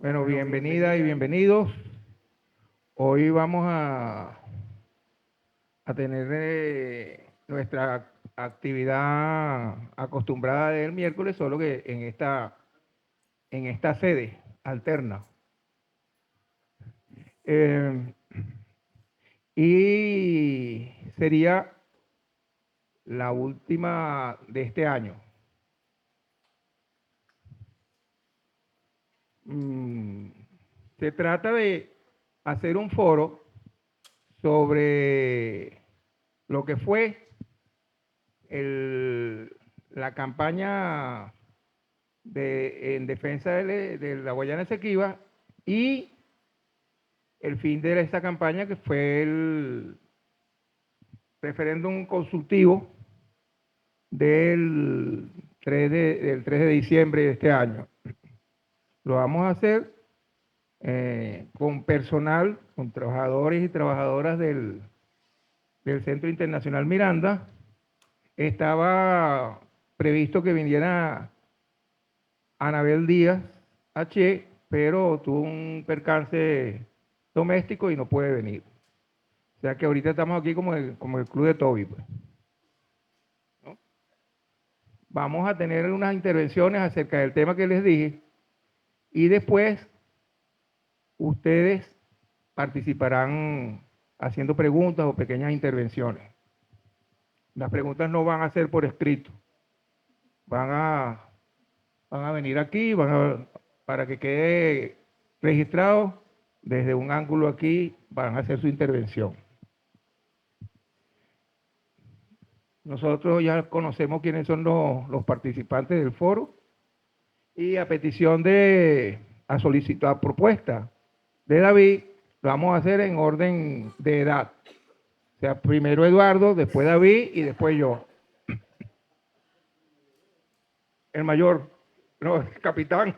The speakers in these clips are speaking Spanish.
Bueno, bienvenida y bienvenidos. Hoy vamos a tener nuestra actividad acostumbrada del miércoles, solo que en esta sede alterna. Eh, y sería la última de este año. Mm, Se trata de hacer un foro sobre lo que fue la campaña en defensa de la Guayana Esequiba y el fin de esta campaña, que fue el referéndum consultivo del 3 de diciembre de este año. Lo vamos a hacer con personal, con trabajadores y trabajadoras del Centro Internacional Miranda. Estaba previsto que viniera Anabel Díaz H., pero tuvo un percance doméstico y no puede venir. O sea que ahorita estamos aquí como el club de Toby, pues, ¿no? Vamos a tener unas intervenciones acerca del tema que les dije y después ustedes participarán haciendo preguntas o pequeñas intervenciones. Las preguntas no van a ser por escrito, van a, van a venir aquí, para que quede registrado desde un ángulo aquí, van a hacer su intervención. Nosotros ya conocemos quiénes son los participantes del foro y a petición a solicitar propuesta de David, lo vamos a hacer en orden de edad. O sea, primero Eduardo, después David y después yo. El mayor, no, el capitán.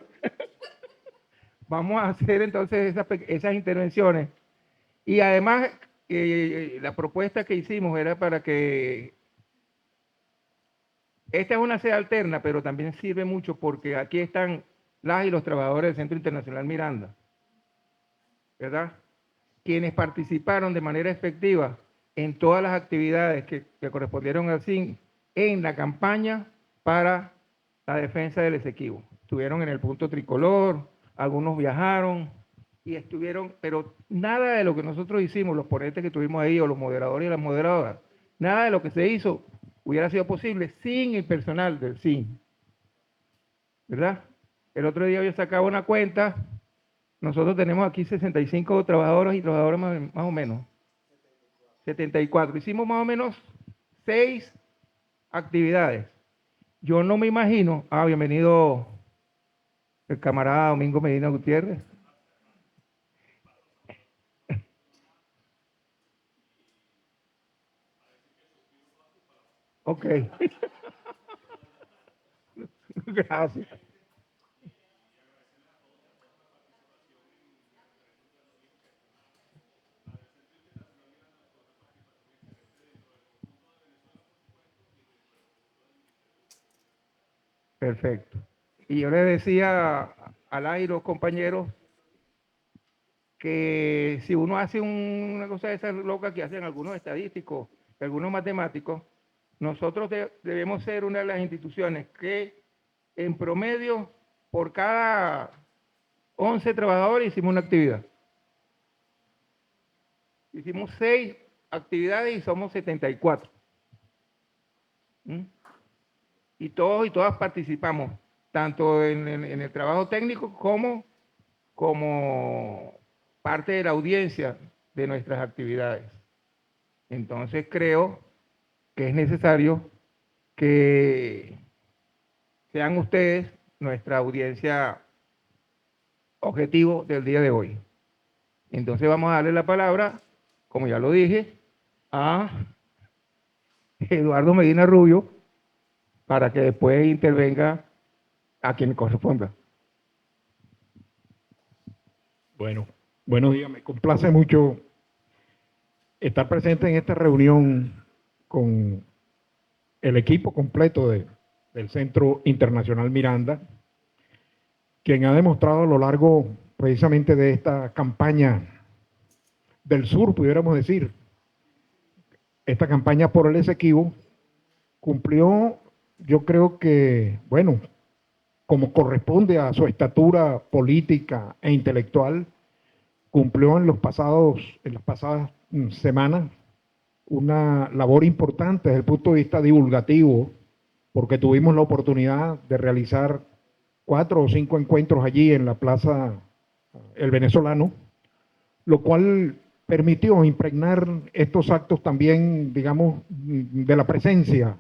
Vamos a hacer entonces esas intervenciones. Y además, la propuesta que hicimos era para que esta es una sede alterna, pero también sirve mucho porque aquí están las y los trabajadores del Centro Internacional Miranda, ¿verdad? Quienes participaron de manera efectiva en todas las actividades que correspondieron al CIN en la campaña para la defensa del Esequibo. Estuvieron en el punto tricolor, algunos viajaron y estuvieron, pero nada de lo que nosotros hicimos, los ponentes que tuvimos ahí, o los moderadores y las moderadoras, nada de lo que se hizo hubiera sido posible sin el personal del CIN, ¿verdad? El otro día yo sacaba una cuenta, nosotros tenemos aquí 65 trabajadoras y trabajadores más o menos, 74. Hicimos más o menos 6 actividades. Yo no me imagino, bienvenido el camarada Domingo Medina Gutiérrez. Ok, gracias. Perfecto. Y yo le decía a la y los compañeros que si uno hace una cosa de esas locas que hacen algunos estadísticos, algunos matemáticos, nosotros debemos ser una de las instituciones que en promedio por cada 11 trabajadores hicimos una actividad. Hicimos 6 actividades y somos 74. ¿Mm? Y todos y todas participamos, tanto en el trabajo técnico como parte de la audiencia de nuestras actividades. Entonces creo que es necesario que sean ustedes nuestra audiencia objetivo del día de hoy. Entonces vamos a darle la palabra, como ya lo dije, a Eduardo Medina Rubio para que después intervenga a quien corresponda. Bueno, buenos días. Me complace mucho estar presente en esta reunión con el equipo completo del Centro Internacional Miranda, quien ha demostrado a lo largo precisamente de esta campaña del sur, pudiéramos decir. Esta campaña por el Esequibo cumplió, yo creo que, bueno, como corresponde a su estatura política e intelectual, cumplió en las pasadas semanas una labor importante desde el punto de vista divulgativo, porque tuvimos la oportunidad de realizar 4 o 5 encuentros allí en la Plaza El Venezolano, lo cual permitió impregnar estos actos también, digamos, de la presencia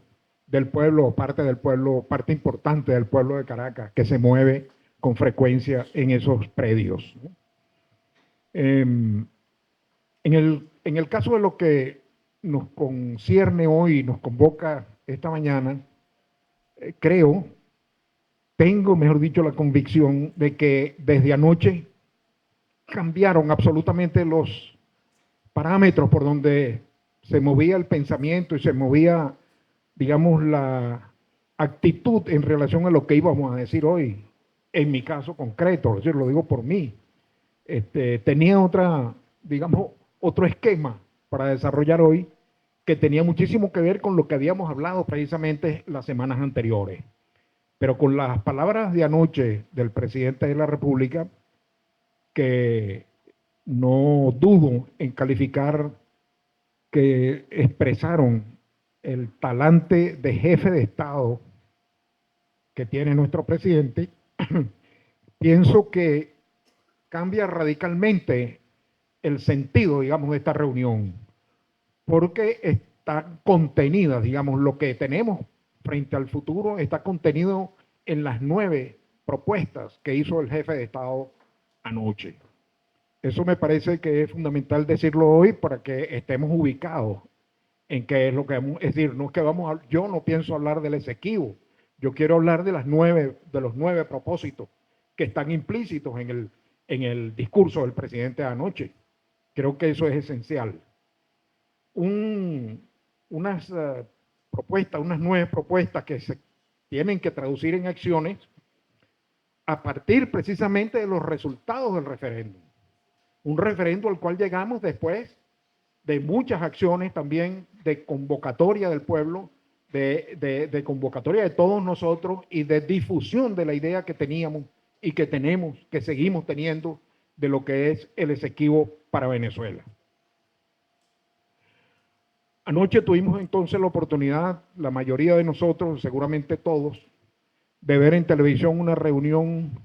del pueblo, parte importante del pueblo de Caracas, que se mueve con frecuencia en esos predios. En el caso de lo que nos concierne hoy, nos convoca esta mañana, tengo, mejor dicho, la convicción de que desde anoche cambiaron absolutamente los parámetros por donde se movía el pensamiento y se movía, digamos, la actitud en relación a lo que íbamos a decir hoy. En mi caso concreto, es decir, lo digo por mí. Tenía otro esquema para desarrollar hoy que tenía muchísimo que ver con lo que habíamos hablado precisamente las semanas anteriores. Pero con las palabras de anoche del presidente de la República, que no dudo en calificar que expresaron el talante de jefe de Estado que tiene nuestro presidente, pienso que cambia radicalmente el sentido, digamos, de esta reunión, porque está contenida, digamos, lo que tenemos frente al futuro está contenido en las 9 propuestas que hizo el jefe de Estado anoche. Eso me parece que es fundamental decirlo hoy para que estemos ubicados en qué es lo que vamos, es decir, no es que yo no pienso hablar del Esequibo, yo quiero hablar de los 9 propósitos que están implícitos en el discurso del presidente de anoche. Creo que eso es esencial. Unas propuestas, unas 9 propuestas que se tienen que traducir en acciones a partir precisamente de los resultados del referéndum. Un referéndum al cual llegamos después de muchas acciones también de convocatoria del pueblo, de convocatoria de todos nosotros y de difusión de la idea que teníamos y que tenemos, que seguimos teniendo de lo que es el Esequibo para Venezuela. Anoche tuvimos entonces la oportunidad, la mayoría de nosotros, seguramente todos, de ver en televisión una reunión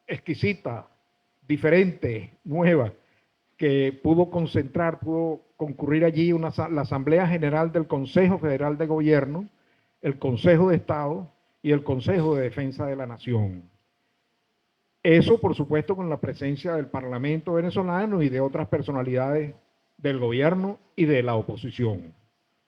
exquisita, diferente, nueva, que pudo concurrir allí la Asamblea General del Consejo Federal de Gobierno, el Consejo de Estado y el Consejo de Defensa de la Nación. Eso, por supuesto, con la presencia del Parlamento venezolano y de otras personalidades del gobierno y de la oposición.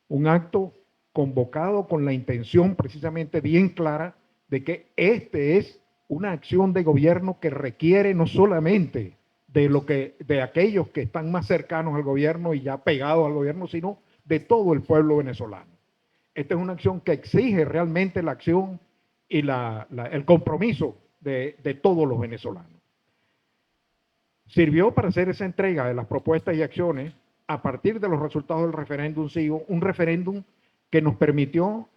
Un acto convocado con la intención precisamente bien clara de que es una acción de gobierno que requiere no solamente de aquellos que están más cercanos al gobierno y ya pegados al gobierno, sino de todo el pueblo venezolano. Esta es una acción que exige realmente la acción y el compromiso de todos los venezolanos. Sirvió para hacer esa entrega de las propuestas y acciones a partir de los resultados del referéndum SIGO, un referéndum que nos permitió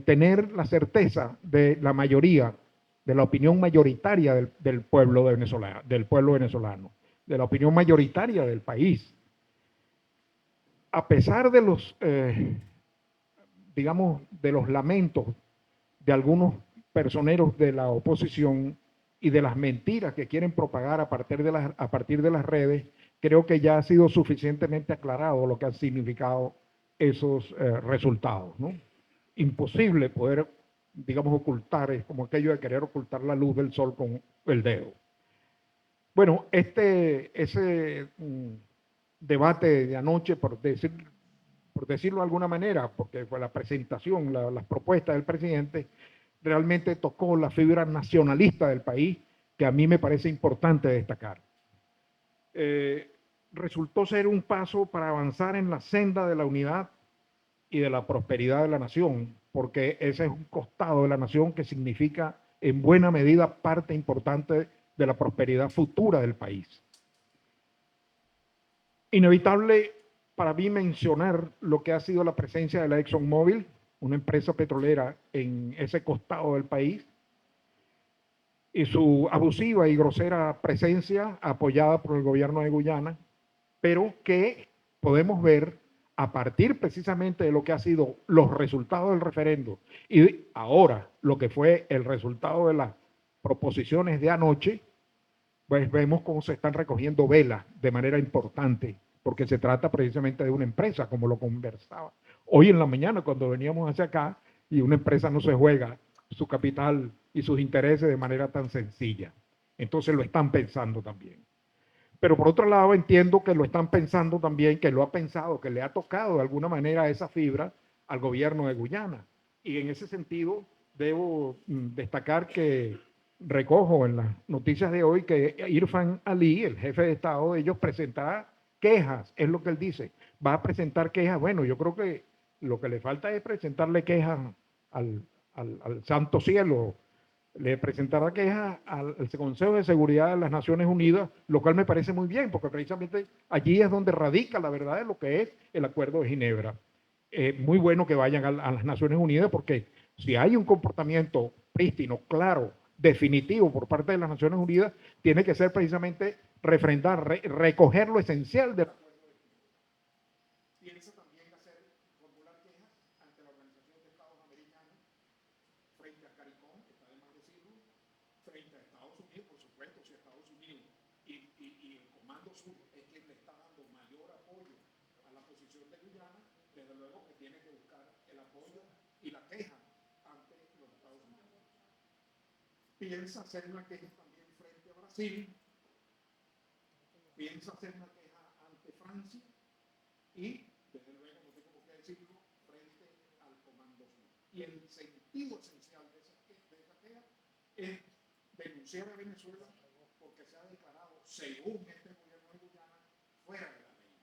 tener la certeza de la mayoría, de la opinión mayoritaria del pueblo venezolano, de la opinión mayoritaria del país. A pesar de los, de los lamentos de algunos personeros de la oposición y de las mentiras que quieren propagar a partir de las redes, creo que ya ha sido suficientemente aclarado lo que han significado esos resultados, ¿no? Imposible poder, digamos, ocultar, es como aquello de querer ocultar la luz del sol con el dedo. Bueno, ese debate de anoche, por decirlo de alguna manera, porque fue la presentación, las propuestas del presidente, realmente tocó la fibra nacionalista del país, que a mí me parece importante destacar. Resultó ser un paso para avanzar en la senda de la unidad y de la prosperidad de la nación, porque ese es un costado de la nación que significa en buena medida parte importante de la prosperidad futura del país. Inevitable para mí mencionar lo que ha sido la presencia de la ExxonMobil, una empresa petrolera en ese costado del país, y su abusiva y grosera presencia apoyada por el gobierno de Guyana, pero que podemos ver a partir precisamente de lo que ha sido los resultados del referendo y ahora lo que fue el resultado de las proposiciones de anoche, pues vemos cómo se están recogiendo velas de manera importante, porque se trata precisamente de una empresa, como lo conversaba hoy en la mañana cuando veníamos hacia acá, y una empresa no se juega su capital y sus intereses de manera tan sencilla. Entonces lo están pensando también. Pero por otro lado entiendo que lo están pensando también, que lo ha pensado, que le ha tocado de alguna manera esa fibra al gobierno de Guyana. Y en ese sentido debo destacar que recojo en las noticias de hoy que Irfan Ali, el jefe de Estado de ellos, presentará quejas, es lo que él dice. Va a presentar quejas. Bueno, yo creo que lo que le falta es presentarle quejas al Santo Cielo. Le presentará quejas al Consejo de Seguridad de las Naciones Unidas, lo cual me parece muy bien, porque precisamente allí es donde radica la verdad de lo que es el Acuerdo de Ginebra. Muy bueno que vayan a las Naciones Unidas, porque si hay un comportamiento prístino, claro, definitivo por parte de las Naciones Unidas, tiene que ser precisamente refrendar, recoger lo esencial del Acuerdo de Ginebra. Piensa también hacer, formular quejas ante la Organización de Estados Americanos, frente a CARICOM, que está de más decirlo, frente a Estados Unidos, por supuesto, si Estados Unidos y el Comando Sur es quien le está dando mayor apoyo a la posición de Guyana, desde luego que tiene que buscar el apoyo y la queja ante los Estados Unidos. Piensa hacer una queja también frente a Brasil, piensa hacer una queja ante Francia y, desde luego, no tengo por qué decirlo, frente al Comando Sur. Y el sentido esencial de esa queja es denunciar a Venezuela porque se ha declarado, según este gobierno de Guyana, fuera de la ley.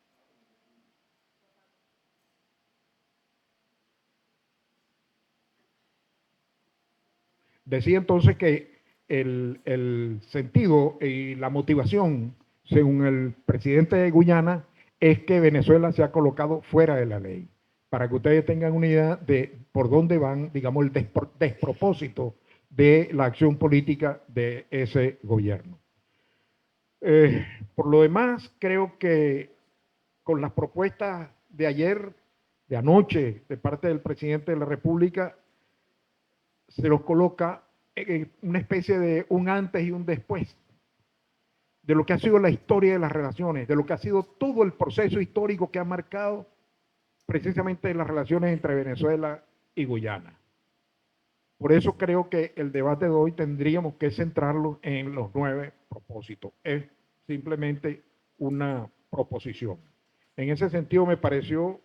Decía entonces que el sentido y la motivación, según el presidente de Guyana, es que Venezuela se ha colocado fuera de la ley. Para que ustedes tengan una idea de por dónde van, digamos, el despropósito de la acción política de ese gobierno. Por lo demás, creo que con las propuestas de ayer, de anoche, de parte del presidente de la República, se los coloca en una especie de un antes y un después de lo que ha sido la historia de las relaciones, de lo que ha sido todo el proceso histórico que ha marcado precisamente las relaciones entre Venezuela y Guyana. Por eso creo que el debate de hoy tendríamos que centrarlo en los 9 propósitos. Es simplemente una proposición. En ese sentido me pareció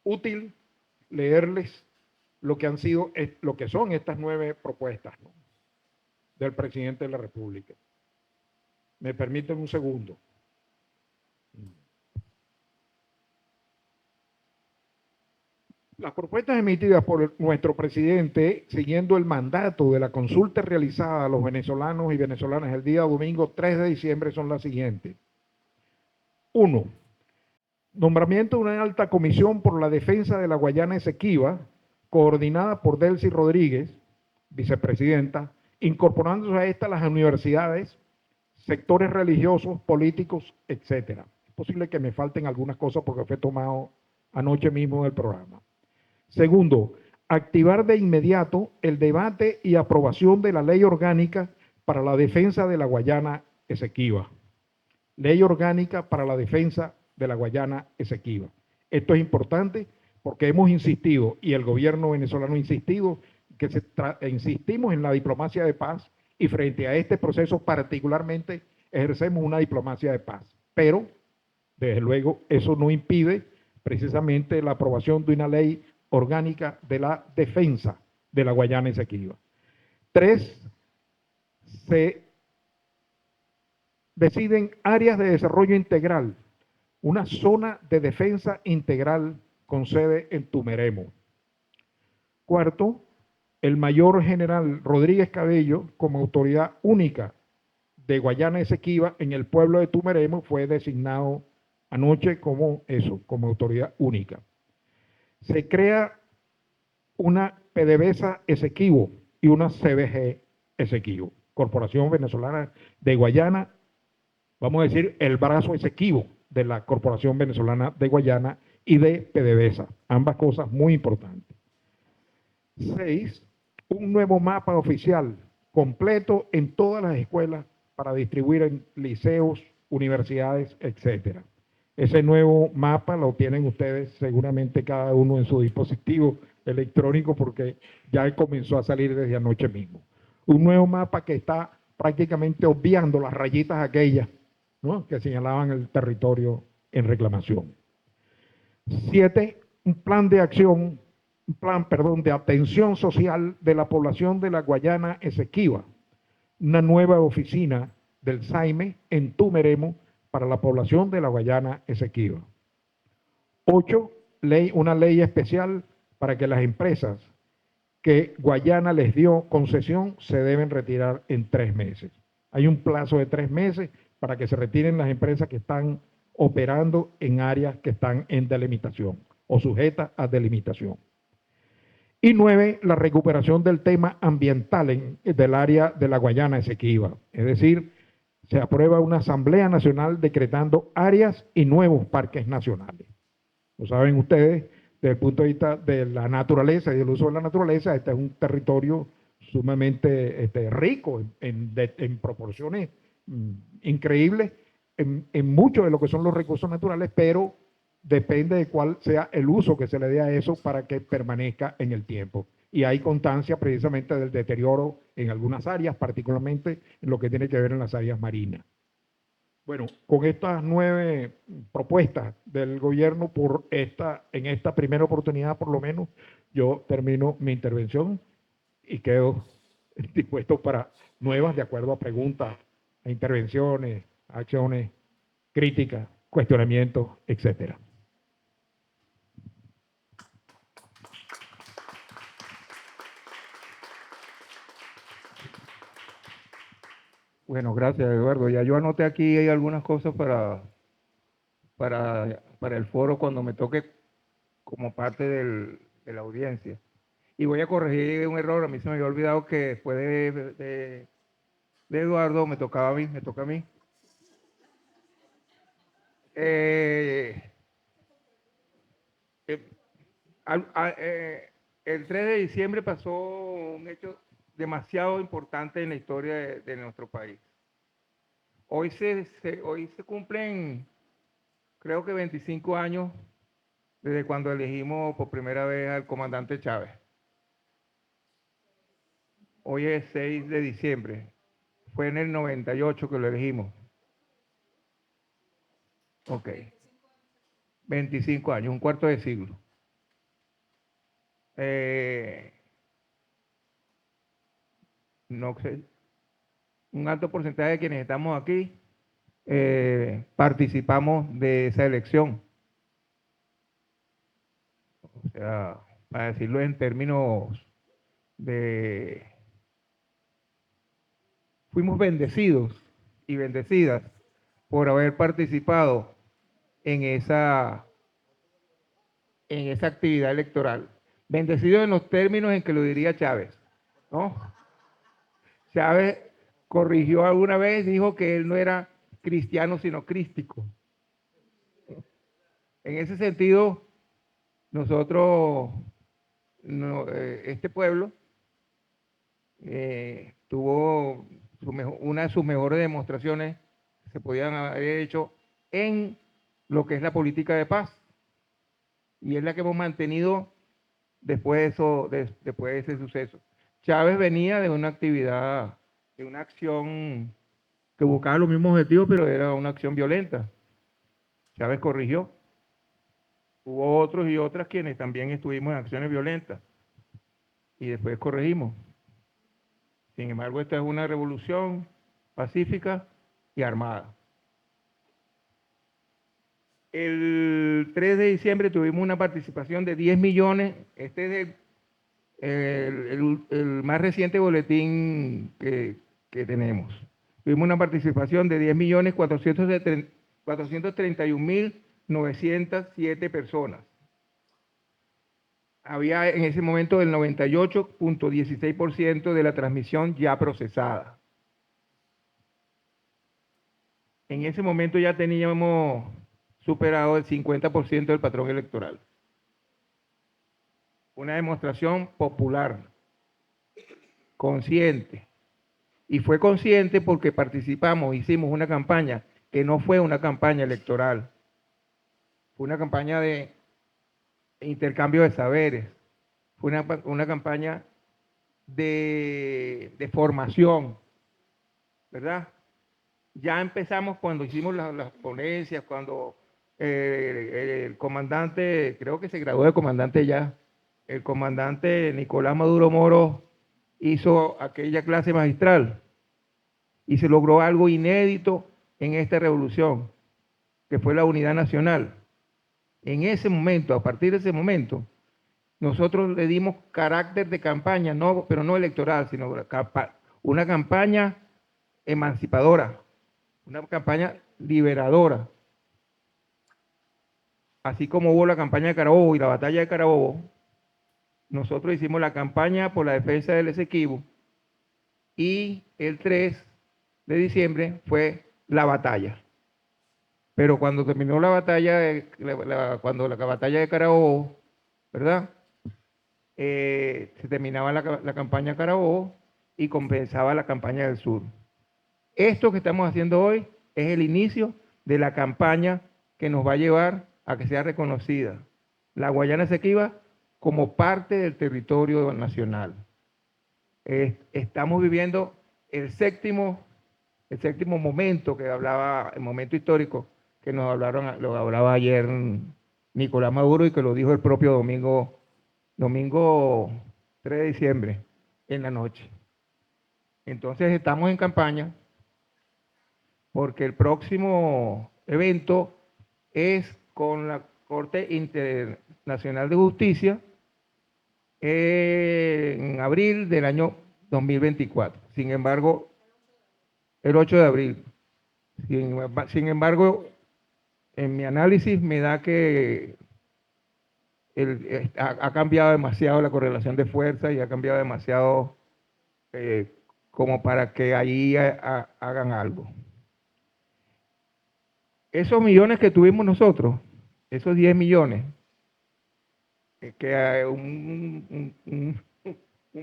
útil leerles lo que han sido, lo que son estas 9 propuestas, ¿no?, del presidente de la República. ¿Me permiten un segundo? Las propuestas emitidas por nuestro presidente, siguiendo el mandato de la consulta realizada a los venezolanos y venezolanas el día domingo 3 de diciembre, son las siguientes. 1. Nombramiento de una alta comisión por la defensa de la Guayana Esequiba, coordinada por Delcy Rodríguez, vicepresidenta, incorporándose a esta las universidades, sectores religiosos, políticos, etc. Es posible que me falten algunas cosas porque fue tomado anoche mismo del programa. Segundo, activar de inmediato el debate y aprobación de la ley orgánica para la defensa de la Guayana Esequiba. Ley orgánica para la defensa de la Guayana Esequiba. Esto es importante porque hemos insistido, y el gobierno venezolano ha insistido, que insistimos en la diplomacia de paz, y frente a este proceso particularmente ejercemos una diplomacia de paz. Pero, desde luego, eso no impide precisamente la aprobación de una ley orgánica de la defensa de la Guayana Esequiba. 3. Se deciden áreas de desarrollo integral, una zona de defensa integral con sede en Tumeremo. 4. El mayor general Rodríguez Cabello como autoridad única de Guayana Esequiba en el pueblo de Tumeremo fue designado anoche como eso, como autoridad única. Se crea una PDVSA Esequibo y una CBG Esequibo, Corporación Venezolana de Guayana, vamos a decir el brazo Esequibo de la Corporación Venezolana de Guayana y de PDVSA, ambas cosas muy importantes. 6. Un nuevo mapa oficial completo en todas las escuelas para distribuir en liceos, universidades, etcétera. Ese nuevo mapa lo tienen ustedes seguramente cada uno en su dispositivo electrónico porque ya comenzó a salir desde anoche mismo. Un nuevo mapa que está prácticamente obviando las rayitas aquellas, ¿no?, que señalaban el territorio en reclamación. 7. Un plan de acción, de atención social de la población de la Guayana Esequiba. Una nueva oficina del SAIME en Tumeremo para la población de la Guayana Esequiba. 8. Una ley especial para que las empresas que Guayana les dio concesión se deben retirar en 3 meses. Hay un plazo de 3 meses para que se retiren las empresas que están operando en áreas que están en delimitación o sujetas a delimitación. Y 9, la recuperación del tema ambiental del área de la Guayana Esequiba. Es decir, se aprueba una Asamblea Nacional decretando áreas y nuevos parques nacionales. Lo saben ustedes, desde el punto de vista de la naturaleza y del uso de la naturaleza, este es un territorio sumamente rico en proporciones increíbles en mucho de lo que son los recursos naturales, pero depende de cuál sea el uso que se le dé a eso para que permanezca en el tiempo. Y hay constancia precisamente del deterioro en algunas áreas, particularmente en lo que tiene que ver en las áreas marinas. Bueno, con estas 9 propuestas del gobierno en esta primera oportunidad, por lo menos, yo termino mi intervención y quedo dispuesto para nuevas de acuerdo a preguntas, a intervenciones, a acciones, críticas, cuestionamientos, etcétera. Bueno, gracias, Eduardo. Ya yo anoté aquí hay algunas cosas para el foro cuando me toque como parte de la audiencia. Y voy a corregir un error. A mí se me había olvidado que después de Eduardo me toca a mí. Eh, el 3 de diciembre pasó un hecho demasiado importante en la historia de nuestro país. Hoy se cumplen, creo que 25 años desde cuando elegimos por primera vez al comandante Chávez. Hoy es 6 de diciembre. Fue en el 98 que lo elegimos. Ok. 25 años, un cuarto de siglo. No sé, un alto porcentaje de quienes estamos aquí participamos de esa elección. O sea, para decirlo en términos de... Fuimos bendecidos y bendecidas por haber participado en esa actividad electoral. Bendecidos en los términos en que lo diría Chávez, ¿no? Chávez corrigió alguna vez, dijo que él no era cristiano sino crístico. En ese sentido, nosotros, este pueblo, tuvo una de sus mejores demostraciones que se podían haber hecho en lo que es la política de paz. Y es la que hemos mantenido después de ese suceso. Chávez venía de una actividad, de una acción que buscaba los mismos objetivos, pero era una acción violenta. Chávez corrigió. Hubo otros y otras quienes también estuvimos en acciones violentas y después corregimos. Sin embargo, esta es una revolución pacífica y armada. El 3 de diciembre tuvimos una participación de 10 millones. Este es el más reciente boletín que tenemos. Tuvimos una participación de 10.431.907 personas. Había en ese momento el 98.16% de la transmisión ya procesada. En ese momento ya teníamos superado el 50% del patrón electoral. Una demostración popular, consciente. Y fue consciente porque participamos, hicimos una campaña que no fue una campaña electoral, fue una campaña de intercambio de saberes, fue una campaña de formación, ¿verdad? Ya empezamos cuando hicimos las ponencias, cuando el comandante, creo que se graduó de comandante ya, el comandante Nicolás Maduro Moro hizo aquella clase magistral y se logró algo inédito en esta revolución, que fue la unidad nacional. En ese momento, a partir de ese momento, nosotros le dimos carácter de campaña, no, pero no electoral, sino una campaña emancipadora, una campaña liberadora. Así como hubo la campaña de Carabobo y la batalla de Carabobo, nosotros hicimos la campaña por la defensa del Esequibo y el 3 de diciembre fue la batalla. Pero cuando terminó la batalla, cuando la batalla de Carabobo, ¿verdad? Se terminaba la campaña Carabobo y compensaba la campaña del sur. Esto que estamos haciendo hoy es el inicio de la campaña que nos va a llevar a que sea reconocida la Guayana Esequiba como parte del territorio nacional. Estamos viviendo el séptimo momento que hablaba, el momento histórico que lo hablaba ayer Nicolás Maduro y que lo dijo el propio domingo 3 de diciembre en la noche. Entonces estamos en campaña porque el próximo evento es con la Corte Internacional de Justicia en abril del año 2024. Sin embargo, el 8 de abril. Sin embargo, en mi análisis me da que ha cambiado demasiado la correlación de fuerzas y ha cambiado demasiado como para que ahí hagan algo. Esos millones que tuvimos nosotros, esos 10 millones, que un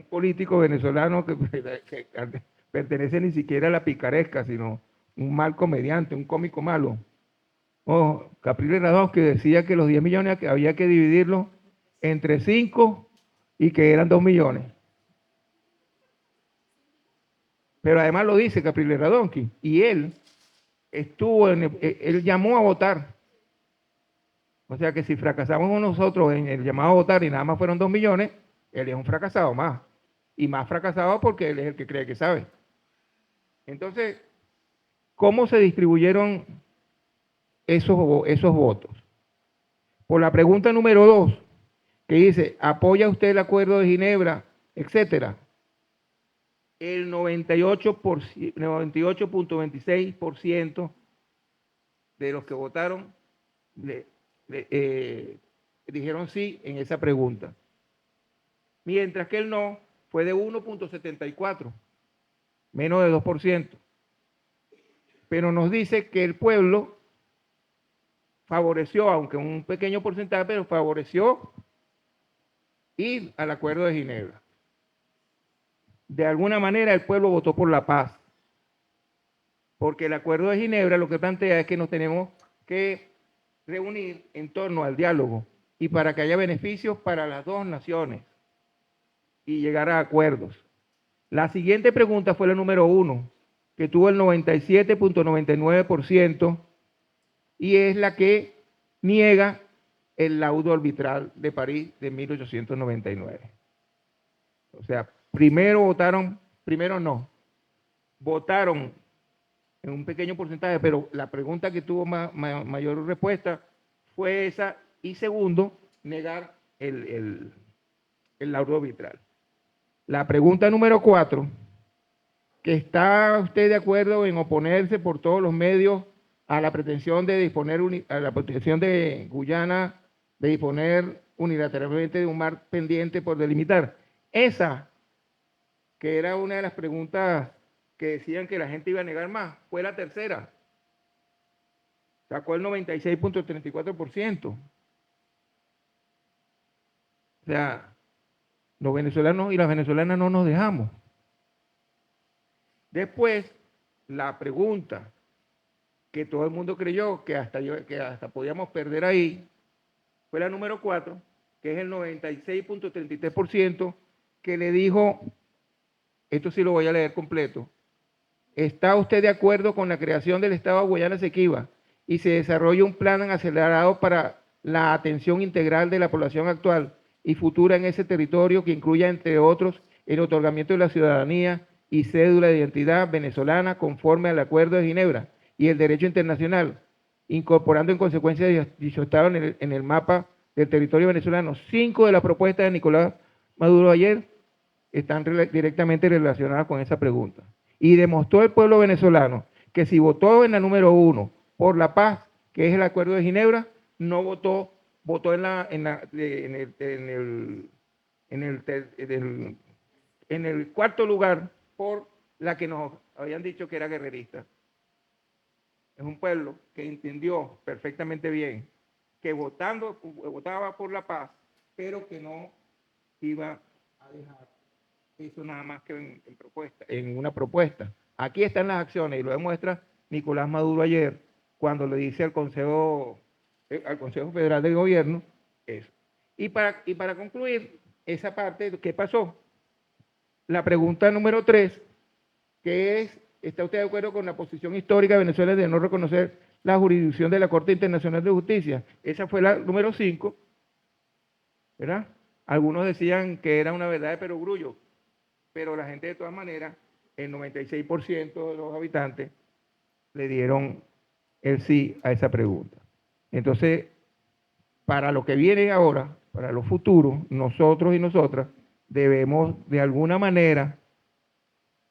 político venezolano que pertenece ni siquiera a la picaresca, sino un mal comediante, un cómico malo. Capriles Radonsky decía que los 10 millones había que dividirlos entre 5 y que eran 2 millones. Pero además lo dice Capriles Radonsky, y él él llamó a votar. O sea que si fracasamos nosotros en el llamado a votar y nada más fueron 2 millones, él es un fracasado más. Y más fracasado porque él es el que cree que sabe. Entonces, ¿cómo se distribuyeron esos votos? Por la pregunta número 2, que dice, ¿apoya usted el Acuerdo de Ginebra, etcétera? El 98.26% de los que votaron dijeron sí en esa pregunta. Mientras que el no fue de 1.74, menos de 2%. Pero nos dice que el pueblo favoreció, aunque un pequeño porcentaje, pero favoreció ir al Acuerdo de Ginebra. De alguna manera el pueblo votó por la paz, porque el Acuerdo de Ginebra lo que plantea es que nos tenemos que reunir en torno al diálogo y para que haya beneficios para las dos naciones y llegar a acuerdos. La siguiente pregunta fue la número 1, que tuvo el 97.99% y es la que niega el laudo arbitral de París de 1899. O sea, votaron en un pequeño porcentaje, pero la pregunta que tuvo mayor respuesta fue esa, y segundo, negar el laudo arbitral. La pregunta número 4 que está usted de acuerdo en oponerse por todos los medios a la pretensión de disponer, a la pretensión de Guyana de disponer unilateralmente de un mar pendiente por delimitar. Esa, que era una de las preguntas que decían que la gente iba a negar más, fue la tercera. Sacó el 96.34%. O sea, los venezolanos y las venezolanas no nos dejamos. Después, la pregunta que todo el mundo creyó que hasta podíamos perder ahí, fue la número 4, que es el 96.33%, que le dijo, esto sí lo voy a leer completo, ¿está usted de acuerdo con la creación del Estado de Guayana Esequiba y se desarrolla un plan acelerado para la atención integral de la población actual y futura en ese territorio que incluya, entre otros, el otorgamiento de la ciudadanía y cédula de identidad venezolana conforme al Acuerdo de Ginebra y el derecho internacional, incorporando en consecuencia dicho Estado en el mapa del territorio venezolano? 5 de las propuestas de Nicolás Maduro ayer están directamente relacionadas con esa pregunta. Y demostró el pueblo venezolano que si votó en la número 1 por la paz, que es el Acuerdo de Ginebra, no votó en el cuarto lugar por la que nos habían dicho que era guerrerista. Es un pueblo que entendió perfectamente bien que votaba por la paz, pero que no iba a dejar eso nada más que en una propuesta. Aquí están las acciones y lo demuestra Nicolás Maduro ayer cuando le dice al Consejo Federal de Gobierno eso. Y para concluir esa parte, ¿qué pasó? La pregunta número 3, que es, ¿está usted de acuerdo con la posición histórica de Venezuela de no reconocer la jurisdicción de la Corte Internacional de Justicia? Esa fue la número 5, ¿verdad? Algunos decían que era una verdad de perogrullo, pero la gente de todas maneras, el 96% de los habitantes le dieron el sí a esa pregunta. Entonces, para lo que viene ahora, para los futuros, nosotros y nosotras debemos de alguna manera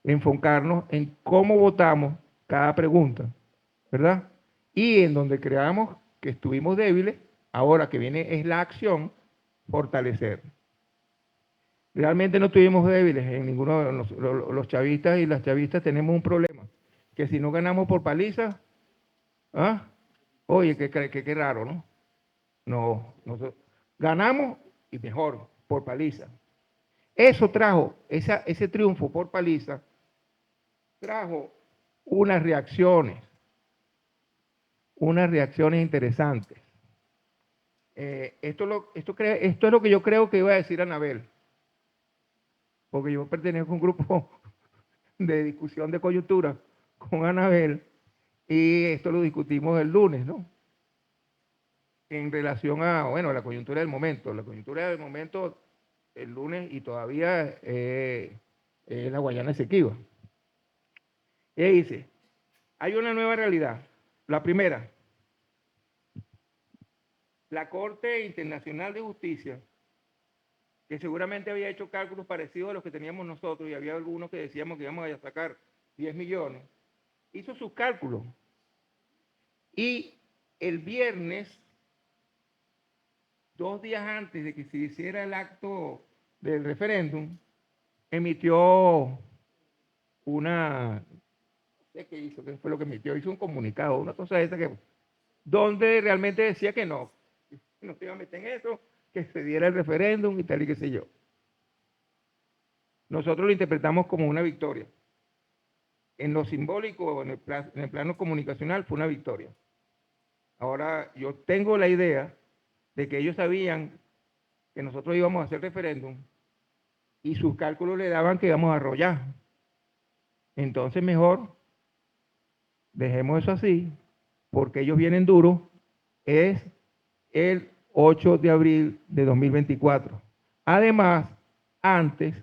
enfocarnos en cómo votamos cada pregunta, ¿verdad? Y en donde creamos que estuvimos débiles, ahora que viene es la acción, fortalecer. Realmente no estuvimos débiles en ninguno de los chavistas y las chavistas tenemos un problema, que si no ganamos por paliza, ¿ah? Oye, qué raro, ¿no? No, nosotros ganamos y mejor, por paliza. Eso trajo, ese triunfo por paliza, trajo unas reacciones interesantes. Esto es lo que yo creo que iba a decir Anabel, porque yo pertenezco a un grupo de discusión de coyuntura con Anabel y esto lo discutimos el lunes, ¿no? En relación a, bueno, la coyuntura del momento. La coyuntura del momento el lunes y todavía es la Guayana Esequiba. Ella dice, hay una nueva realidad. La primera, la Corte Internacional de Justicia, que seguramente había hecho cálculos parecidos a los que teníamos nosotros, y había algunos que decíamos que íbamos a sacar 10 millones, hizo sus cálculos. Y el viernes, 2 días antes de que se hiciera el acto del referéndum, emitió una, no sé qué hizo, qué fue lo que emitió, hizo un comunicado, una cosa de esa que, donde realmente decía que no se iba a meter en eso, que se diera el referéndum y tal y qué sé yo. Nosotros lo interpretamos como una victoria. En lo simbólico, en el plano comunicacional, fue una victoria. Ahora, yo tengo la idea de que ellos sabían que nosotros íbamos a hacer referéndum y sus cálculos le daban que íbamos a arrollar. Entonces, mejor dejemos eso así, porque ellos vienen duros, es el 8 de abril de 2024. Además, antes,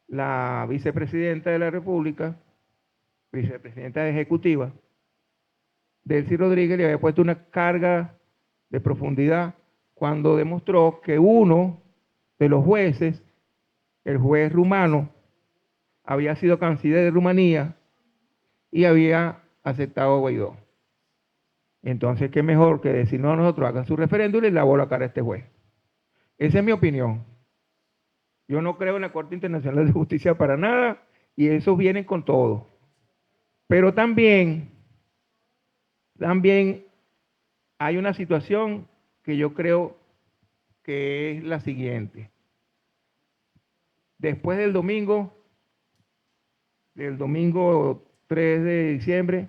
la vicepresidenta de la República, vicepresidenta ejecutiva, Delcy Rodríguez, le había puesto una carga de profundidad cuando demostró que uno de los jueces, el juez rumano, había sido canciller de Rumanía y había aceptado a Guaidó. Entonces, ¿qué mejor que decirnos a nosotros, hagan su referéndum y le lavó la cara a este juez? Esa es mi opinión. Yo no creo en la Corte Internacional de Justicia para nada y esos vienen con todo. Pero también hay una situación que yo creo que es la siguiente. Después del domingo 3 de diciembre,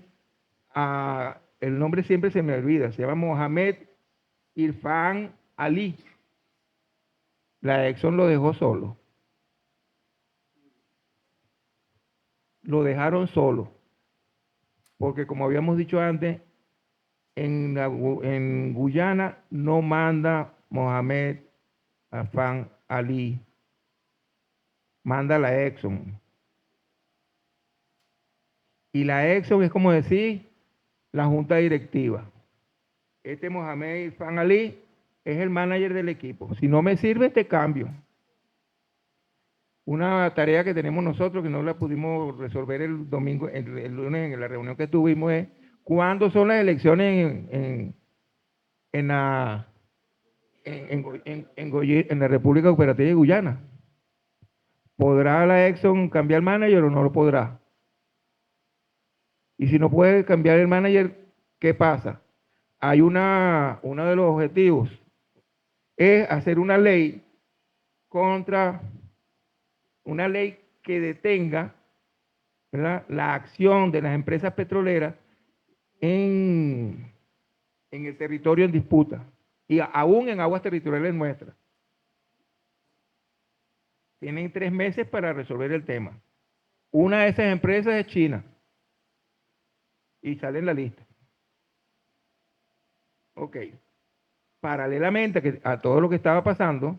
el nombre siempre se me olvida, se llama Mohamed Irfan Ali. La Exxon lo dejó solo. Lo dejaron solo. Porque como habíamos dicho antes, en Guyana no manda Mohamed Irfan Ali, manda la Exxon. Y la Exxon es como decir la junta directiva. Este Mohamed Irfan Ali es el manager del equipo. Si no me sirve, te cambio. Una tarea que tenemos nosotros que no la pudimos resolver el domingo, el lunes en la reunión que tuvimos es ¿cuándo son las elecciones en la República Cooperativa de Guyana? ¿Podrá la Exxon cambiar el manager o no lo podrá? Y si no puede cambiar el manager, ¿qué pasa? Hay uno de los objetivos es hacer una ley que detenga, ¿verdad?, la acción de las empresas petroleras en el territorio en disputa y aún en aguas territoriales nuestras. Tienen 3 meses para resolver el tema. Una de esas empresas es China y sale en la lista. Ok. Paralelamente a todo lo que estaba pasando,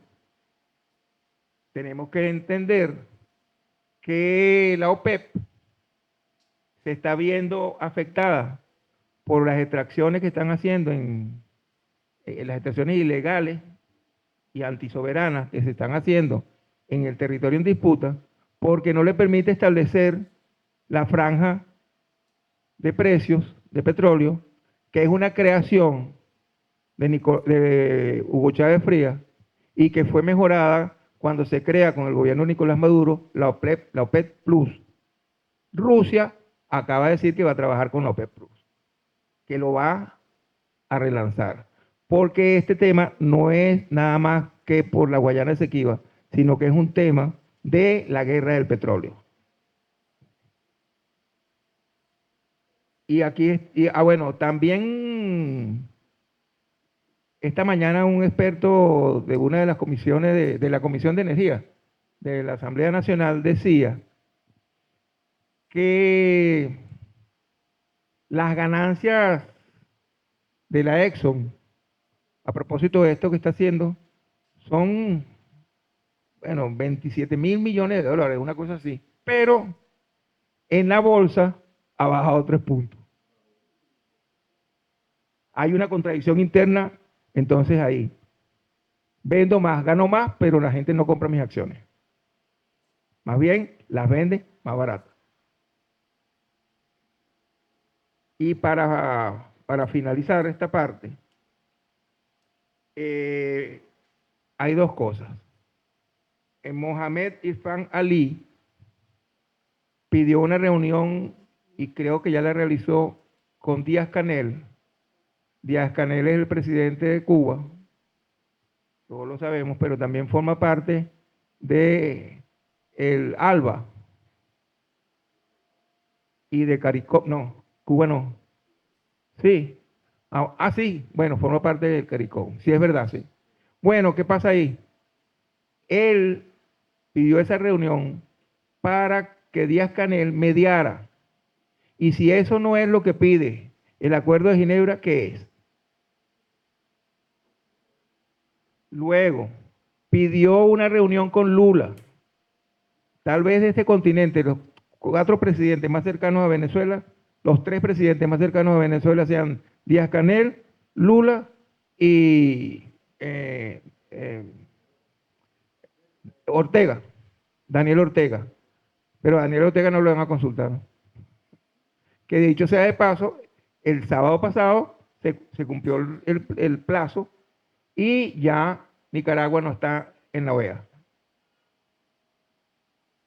tenemos que entender que la OPEP se está viendo afectada por las extracciones que están haciendo en las extracciones ilegales y antisoberanas que se están haciendo en el territorio en disputa, porque no le permite establecer la franja de precios de petróleo, que es una creación de Hugo Chávez Frías y que fue mejorada cuando se crea con el gobierno de Nicolás Maduro la OPEP Plus. Rusia acaba de decir que va a trabajar con la OPEP Plus, que lo va a relanzar, porque este tema no es nada más que por la Guayana Esequiba, sino que es un tema de la guerra del petróleo. Y aquí, bueno, también esta mañana un experto de una de las comisiones de la Comisión de Energía de la Asamblea Nacional decía que las ganancias de la Exxon, a propósito de esto que está haciendo, son, bueno, 27.000 millones de dólares, una cosa así. Pero en la bolsa ha bajado 3 puntos. Hay una contradicción interna, entonces ahí. Vendo más, gano más, pero la gente no compra mis acciones. Más bien, las vende más baratas. Y para finalizar esta parte, hay 2 cosas. Mohamed Irfan Ali pidió una reunión y creo que ya la realizó con Díaz-Canel. Díaz-Canel es el presidente de Cuba, todos lo sabemos, pero también forma parte de el ALBA y de CARICOM. No, Cuba no. Sí. Sí, bueno, forma parte del CARICOM. Sí, es verdad, sí. Bueno, ¿qué pasa ahí? Él pidió esa reunión para que Díaz-Canel mediara. Y si eso no es lo que pide el Acuerdo de Ginebra, ¿qué es? Luego, pidió una reunión con Lula. Tal vez de este continente, los 4 presidentes más cercanos a Venezuela, los 3 presidentes más cercanos a Venezuela sean Díaz-Canel, Lula y Ortega, Daniel Ortega. Pero a Daniel Ortega no lo van a consultar. Que dicho sea de paso, el sábado pasado se cumplió el plazo y ya Nicaragua no está en la OEA.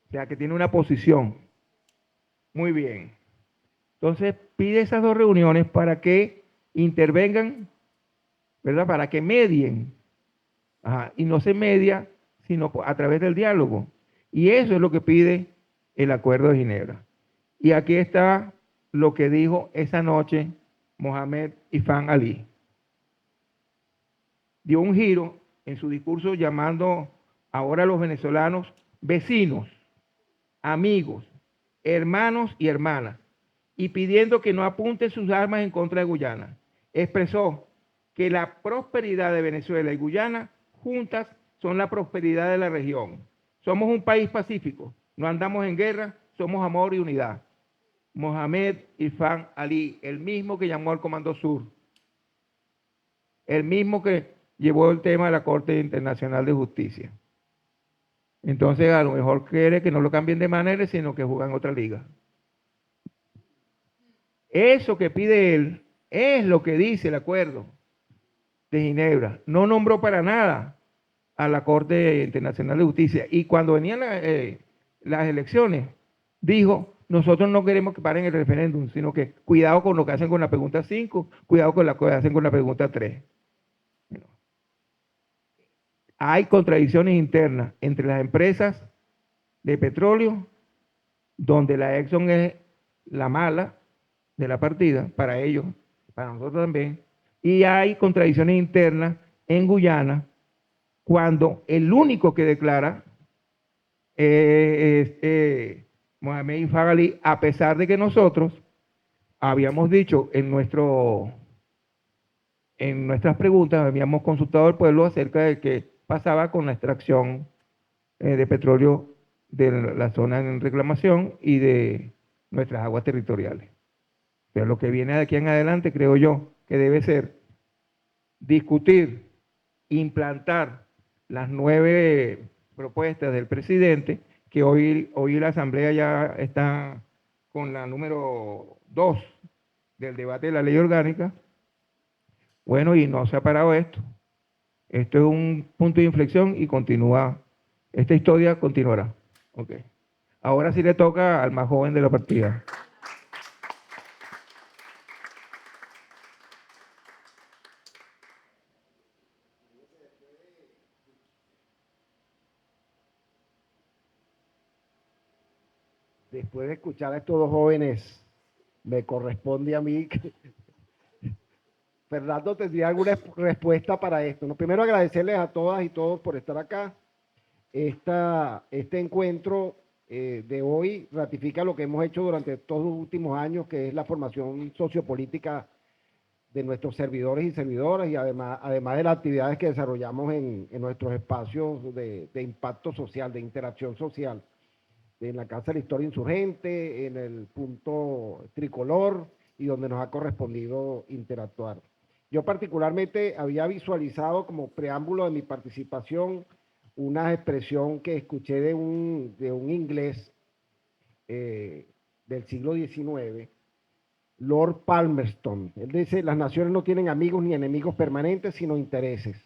O sea que tiene una posición. Muy bien. Entonces pide esas dos reuniones para que intervengan, ¿verdad? Para que medien. Ajá. Y no se media, sino a través del diálogo. Y eso es lo que pide el Acuerdo de Ginebra. Y aquí está lo que dijo esa noche Mohamed Ifan Ali. Dio un giro en su discurso llamando ahora a los venezolanos vecinos, amigos, hermanos y hermanas, y pidiendo que no apunten sus armas en contra de Guyana. Expresó que la prosperidad de Venezuela y Guyana juntas son la prosperidad de la región. Somos un país pacífico, no andamos en guerra, somos amor y unidad. Mohamed Ifan Ali, el mismo que llamó al Comando Sur, el mismo que llevó el tema de la Corte Internacional de Justicia. Entonces, a lo mejor quiere que no lo cambien de manera, sino que juegan otra liga. Eso que pide él es lo que dice el acuerdo de Ginebra. No nombró para nada a la Corte Internacional de Justicia. Y cuando venían las elecciones, dijo, nosotros no queremos que paren el referéndum, sino que cuidado con lo que hacen con la pregunta 5, cuidado con lo que hacen con la pregunta 3. Hay contradicciones internas entre las empresas de petróleo, donde la Exxon es la mala de la partida, para ellos, para nosotros también, y hay contradicciones internas en Guyana, cuando el único que declara es Mohamed Ifan Ali, a pesar de que nosotros habíamos dicho en nuestras preguntas, habíamos consultado al pueblo acerca de qué pasaba con la extracción de petróleo de la zona en reclamación y de nuestras aguas territoriales. Pero lo que viene de aquí en adelante, creo yo, que debe ser discutir, implantar las 9 propuestas del presidente, que hoy la Asamblea ya está con la número 2 del debate de la ley orgánica. Bueno, y no se ha parado esto. Esto es un punto de inflexión y continúa. Esta historia continuará. Okay. Ahora sí le toca al más joven de la partida. Después de escuchar a estos dos jóvenes, me corresponde a mí. Fernando tendría alguna respuesta para esto. ¿No? Primero agradecerles a todas y todos por estar acá. Este encuentro de hoy ratifica lo que hemos hecho durante todos los últimos años, que es la formación sociopolítica de nuestros servidores y servidoras, y además de las actividades que desarrollamos en nuestros espacios de impacto social, de interacción social, en la Casa de la Historia Insurgente, en el Punto Tricolor, y donde nos ha correspondido interactuar. Yo particularmente había visualizado como preámbulo de mi participación una expresión que escuché de un inglés del siglo XIX, Lord Palmerston. Él dice, las naciones no tienen amigos ni enemigos permanentes, sino intereses.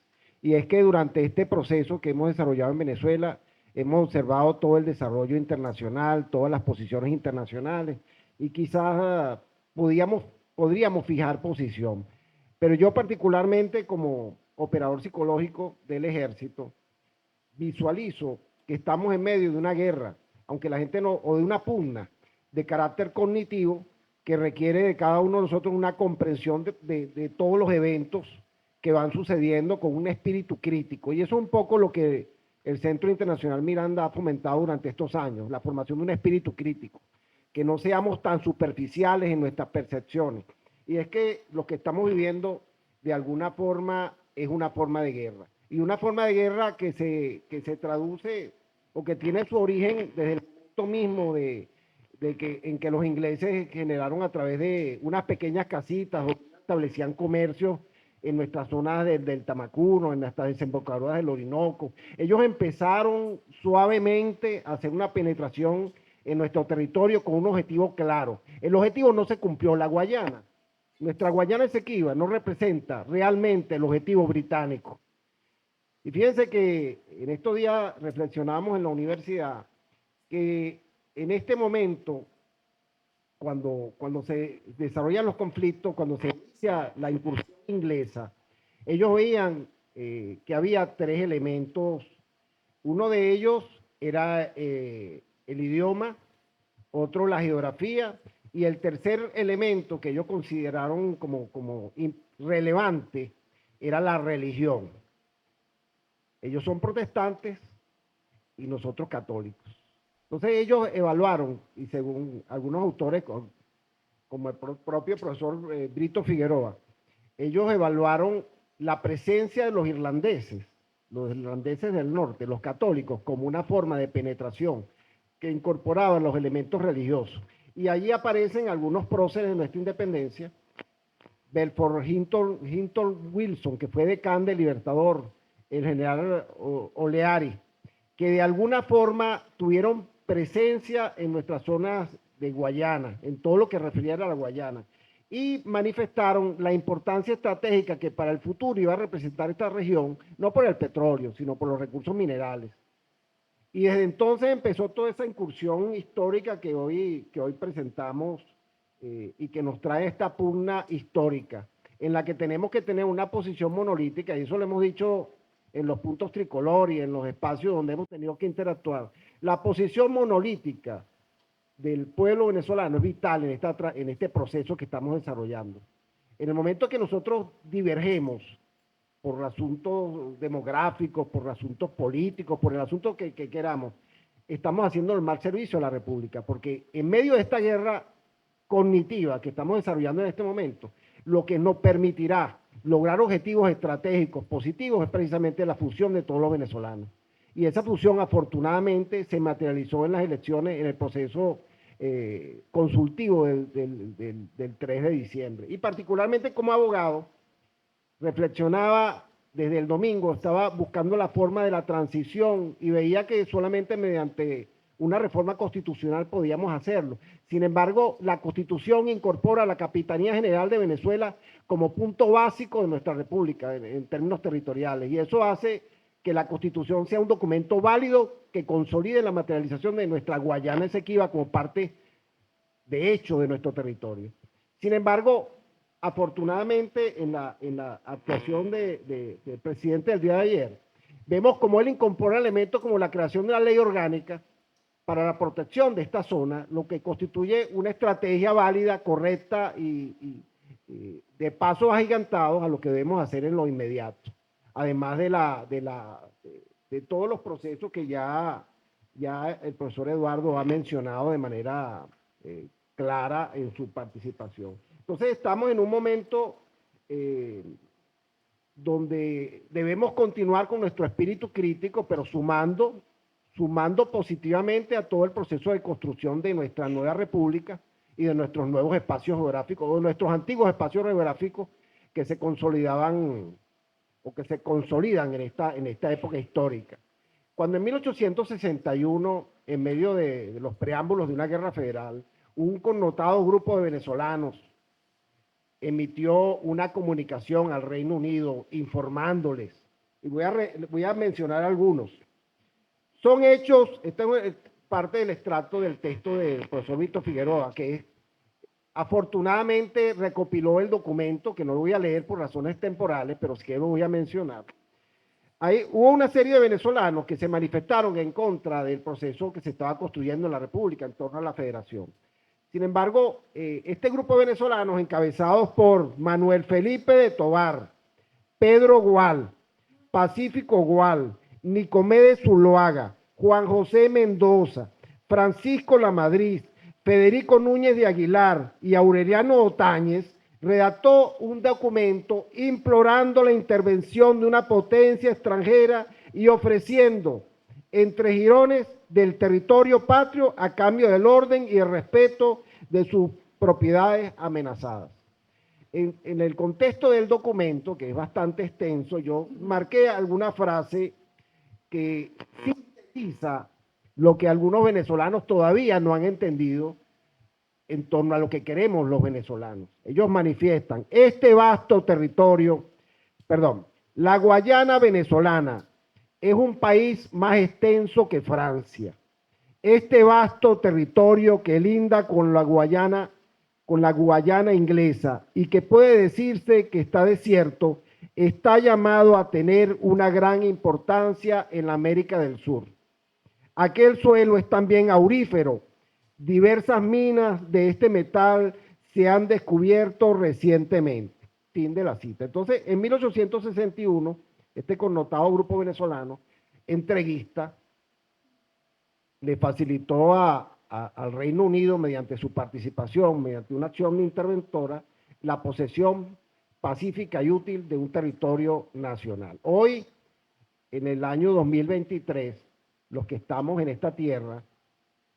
Y es que durante este proceso que hemos desarrollado en Venezuela, hemos observado todo el desarrollo internacional, todas las posiciones internacionales, y quizás podríamos fijar posición. Pero yo particularmente como operador psicológico del ejército, visualizo que estamos en medio de una guerra, aunque la gente no, o de una pugna de carácter cognitivo, que requiere de cada uno de nosotros una comprensión de todos los eventos que van sucediendo con un espíritu crítico. Y eso es un poco lo que el Centro Internacional Miranda ha fomentado durante estos años, la formación de un espíritu crítico, que no seamos tan superficiales en nuestras percepciones. Y es que lo que estamos viviendo de alguna forma es una forma de guerra. Y una forma de guerra que se traduce o que tiene su origen desde el punto mismo en que los ingleses generaron a través de unas pequeñas casitas o establecían comercios en nuestras zonas del Tamacuno, en nuestras desembocaduras del Orinoco. Ellos empezaron suavemente a hacer una penetración en nuestro territorio con un objetivo claro. El objetivo no se cumplió. La Guayana, nuestra Guayana Esequiba, no representa realmente el objetivo británico. Y fíjense que en estos días reflexionamos en la universidad que en este momento, cuando se desarrollan los conflictos, cuando se inicia la incursión inglesa, ellos veían que había tres elementos. Uno de ellos era el idioma, otro la geografía, y el tercer elemento que ellos consideraron como relevante era la religión. Ellos son protestantes y nosotros católicos. Entonces ellos evaluaron, y según algunos autores, como el propio profesor Brito Figueroa, ellos evaluaron la presencia de los irlandeses del norte, los católicos, como una forma de penetración que incorporaban los elementos religiosos. Y allí aparecen algunos próceres de nuestra independencia. Belfort Hinton Wilson, que fue decán del Libertador, el general Oleari, que de alguna forma tuvieron presencia en nuestras zonas de Guayana, en todo lo que refería a la Guayana, y manifestaron la importancia estratégica que para el futuro iba a representar esta región, no por el petróleo, sino por los recursos minerales. Y desde entonces empezó toda esa incursión histórica que hoy presentamos y que nos trae esta pugna histórica, en la que tenemos que tener una posición monolítica, y eso lo hemos dicho en los puntos tricolor y en los espacios donde hemos tenido que interactuar. La posición monolítica del pueblo venezolano es vital en este proceso que estamos desarrollando. En el momento que nosotros divergemos por asuntos demográficos, por asuntos políticos, por el asunto que queramos, estamos haciendo el mal servicio a la República, porque en medio de esta guerra cognitiva que estamos desarrollando en este momento, lo que nos permitirá lograr objetivos estratégicos positivos es precisamente la fusión de todos los venezolanos. Y esa fusión afortunadamente se materializó en las elecciones, en el proceso consultivo del 3 de diciembre. Y particularmente como abogado, reflexionaba desde el domingo, estaba buscando la forma de la transición y veía que solamente mediante una reforma constitucional podíamos hacerlo. Sin embargo, la Constitución incorpora a la Capitanía General de Venezuela como punto básico de nuestra república en términos territoriales, y eso hace que la Constitución sea un documento válido que consolide la materialización de nuestra Guayana Esequiba como parte de hecho de nuestro territorio. Sin embargo, afortunadamente en la actuación del presidente del día de ayer, vemos cómo él incorpora elementos como la creación de una ley orgánica para la protección de esta zona, lo que constituye una estrategia válida, correcta y de pasos agigantados a lo que debemos hacer en lo inmediato, además de todos los procesos que ya el profesor Eduardo ha mencionado de manera clara en su participación. Entonces estamos en un momento donde debemos continuar con nuestro espíritu crítico, pero sumando positivamente a todo el proceso de construcción de nuestra nueva república y de nuestros nuevos espacios geográficos, o de nuestros antiguos espacios geográficos que se consolidaban o que se consolidan en esta época histórica. Cuando en 1861, en medio de los preámbulos de una guerra federal, un connotado grupo de venezolanos emitió una comunicación al Reino Unido informándoles, y voy a mencionar algunos. Son hechos, esta es parte del extracto del texto del profesor Víctor Figueroa, que afortunadamente recopiló el documento, que no lo voy a leer por razones temporales, pero sí que lo voy a mencionar. Hubo una serie de venezolanos que se manifestaron en contra del proceso que se estaba construyendo en la República en torno a la federación. Sin embargo, este grupo de venezolanos, encabezados por Manuel Felipe de Tovar, Pedro Gual, Pacífico Gual, Nicomedes Zuloaga, Juan José Mendoza, Francisco Lamadrid, Federico Núñez de Aguilar y Aureliano Otañez, redactó un documento implorando la intervención de una potencia extranjera y ofreciendo entre jirones del territorio patrio a cambio del orden y el respeto de sus propiedades amenazadas. En el contexto del documento, que es bastante extenso, yo marqué alguna frase que sintetiza lo que algunos venezolanos todavía no han entendido en torno a lo que queremos los venezolanos. Ellos manifiestan este vasto territorio, perdón, la Guayana venezolana es un país más extenso que Francia. Este vasto territorio que linda con la Guayana inglesa y que puede decirse que está desierto, está llamado a tener una gran importancia en la América del Sur. Aquel suelo es también aurífero. Diversas minas de este metal se han descubierto recientemente. Fin de la cita. Entonces, en 1861, este connotado grupo venezolano, entreguista, le facilitó al Reino Unido, mediante su participación, mediante una acción interventora, la posesión pacífica y útil de un territorio nacional. Hoy, en el año 2023, los que estamos en esta tierra,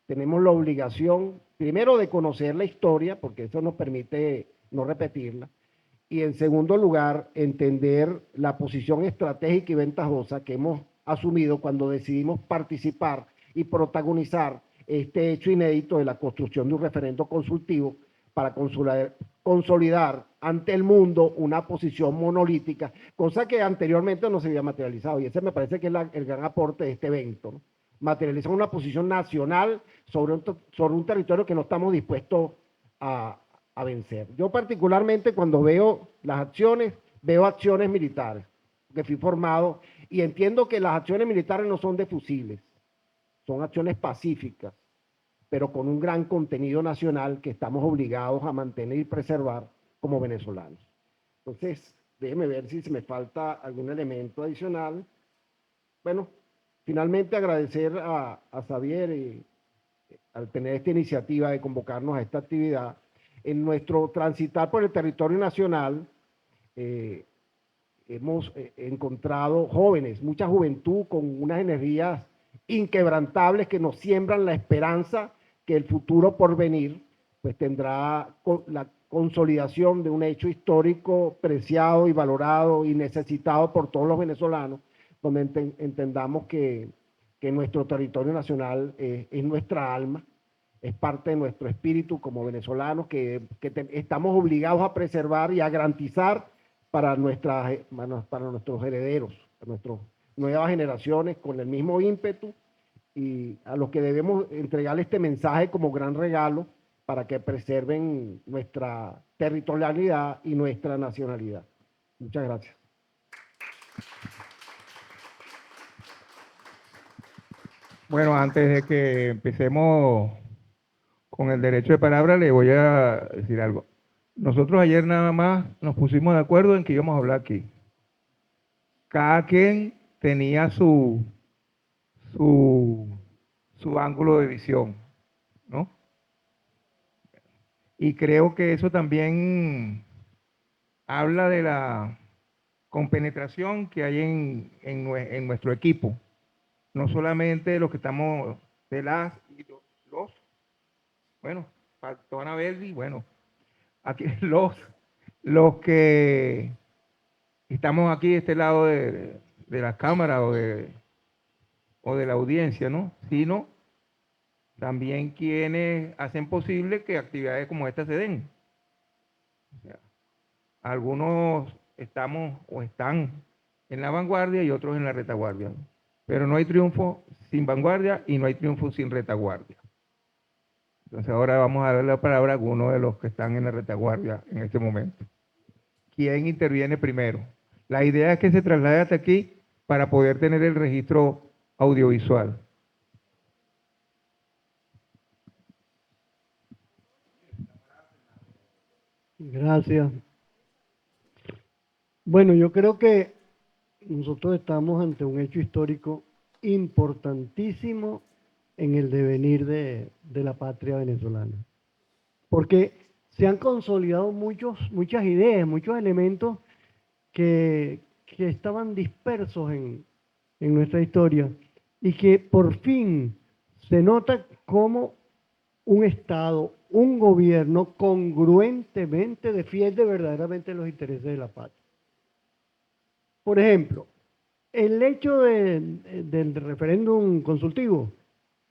tenemos la obligación, primero, de conocer la historia, porque eso nos permite no repetirla, y en segundo lugar, entender la posición estratégica y ventajosa que hemos asumido cuando decidimos participar y protagonizar este hecho inédito de la construcción de un referendo consultivo para consolidar ante el mundo una posición monolítica, cosa que anteriormente no se había materializado, y ese me parece que es el gran aporte de este evento, ¿no? Materializar una posición nacional sobre un territorio que no estamos dispuestos a vencer. Yo particularmente, cuando veo las acciones, veo acciones militares, que fui formado, y entiendo que las acciones militares no son de fusiles, son acciones pacíficas, pero con un gran contenido nacional que estamos obligados a mantener y preservar como venezolanos. Entonces, déjeme ver si se me falta algún elemento adicional. Bueno, finalmente agradecer a Xavier al tener esta iniciativa de convocarnos a esta actividad. En nuestro transitar por el territorio nacional, hemos encontrado jóvenes, mucha juventud con unas energías inquebrantables que nos siembran la esperanza que el futuro por venir pues tendrá la consolidación de un hecho histórico preciado y valorado y necesitado por todos los venezolanos, donde entendamos que nuestro territorio nacional es nuestra alma, es parte de nuestro espíritu como venezolanos, que estamos obligados a preservar y a garantizar para nuestros herederos, para nuestras nuevas generaciones, con el mismo ímpetu, y a los que debemos entregarle este mensaje como gran regalo para que preserven nuestra territorialidad y nuestra nacionalidad. Muchas gracias. Bueno, antes de que empecemos con el derecho de palabra, le voy a decir algo. Nosotros ayer nada más nos pusimos de acuerdo en que íbamos a hablar aquí. Cada quien tenía su ángulo de visión, ¿no? Y creo que eso también habla de la compenetración que hay en nuestro equipo. No solamente los que estamos de las y los, bueno, faltó Anabel y bueno, aquí los que estamos aquí de este lado de la cámara o de la audiencia, ¿no? Sino también quienes hacen posible que actividades como esta se den. O sea, algunos estamos o están en la vanguardia y otros en la retaguardia, ¿no? Pero no hay triunfo sin vanguardia y no hay triunfo sin retaguardia. Entonces ahora vamos a darle la palabra a algunos de los que están en la retaguardia en este momento. ¿Quién interviene primero? La idea es que se traslade hasta aquí para poder tener el registro audiovisual. Gracias. Bueno, yo creo que nosotros estamos ante un hecho histórico importantísimo en el devenir de la patria venezolana, porque se han consolidado muchas ideas, muchos elementos que estaban dispersos en nuestra historia y que por fin se nota cómo un Estado, un gobierno congruentemente defiende verdaderamente los intereses de la patria. Por ejemplo, el hecho del referéndum consultivo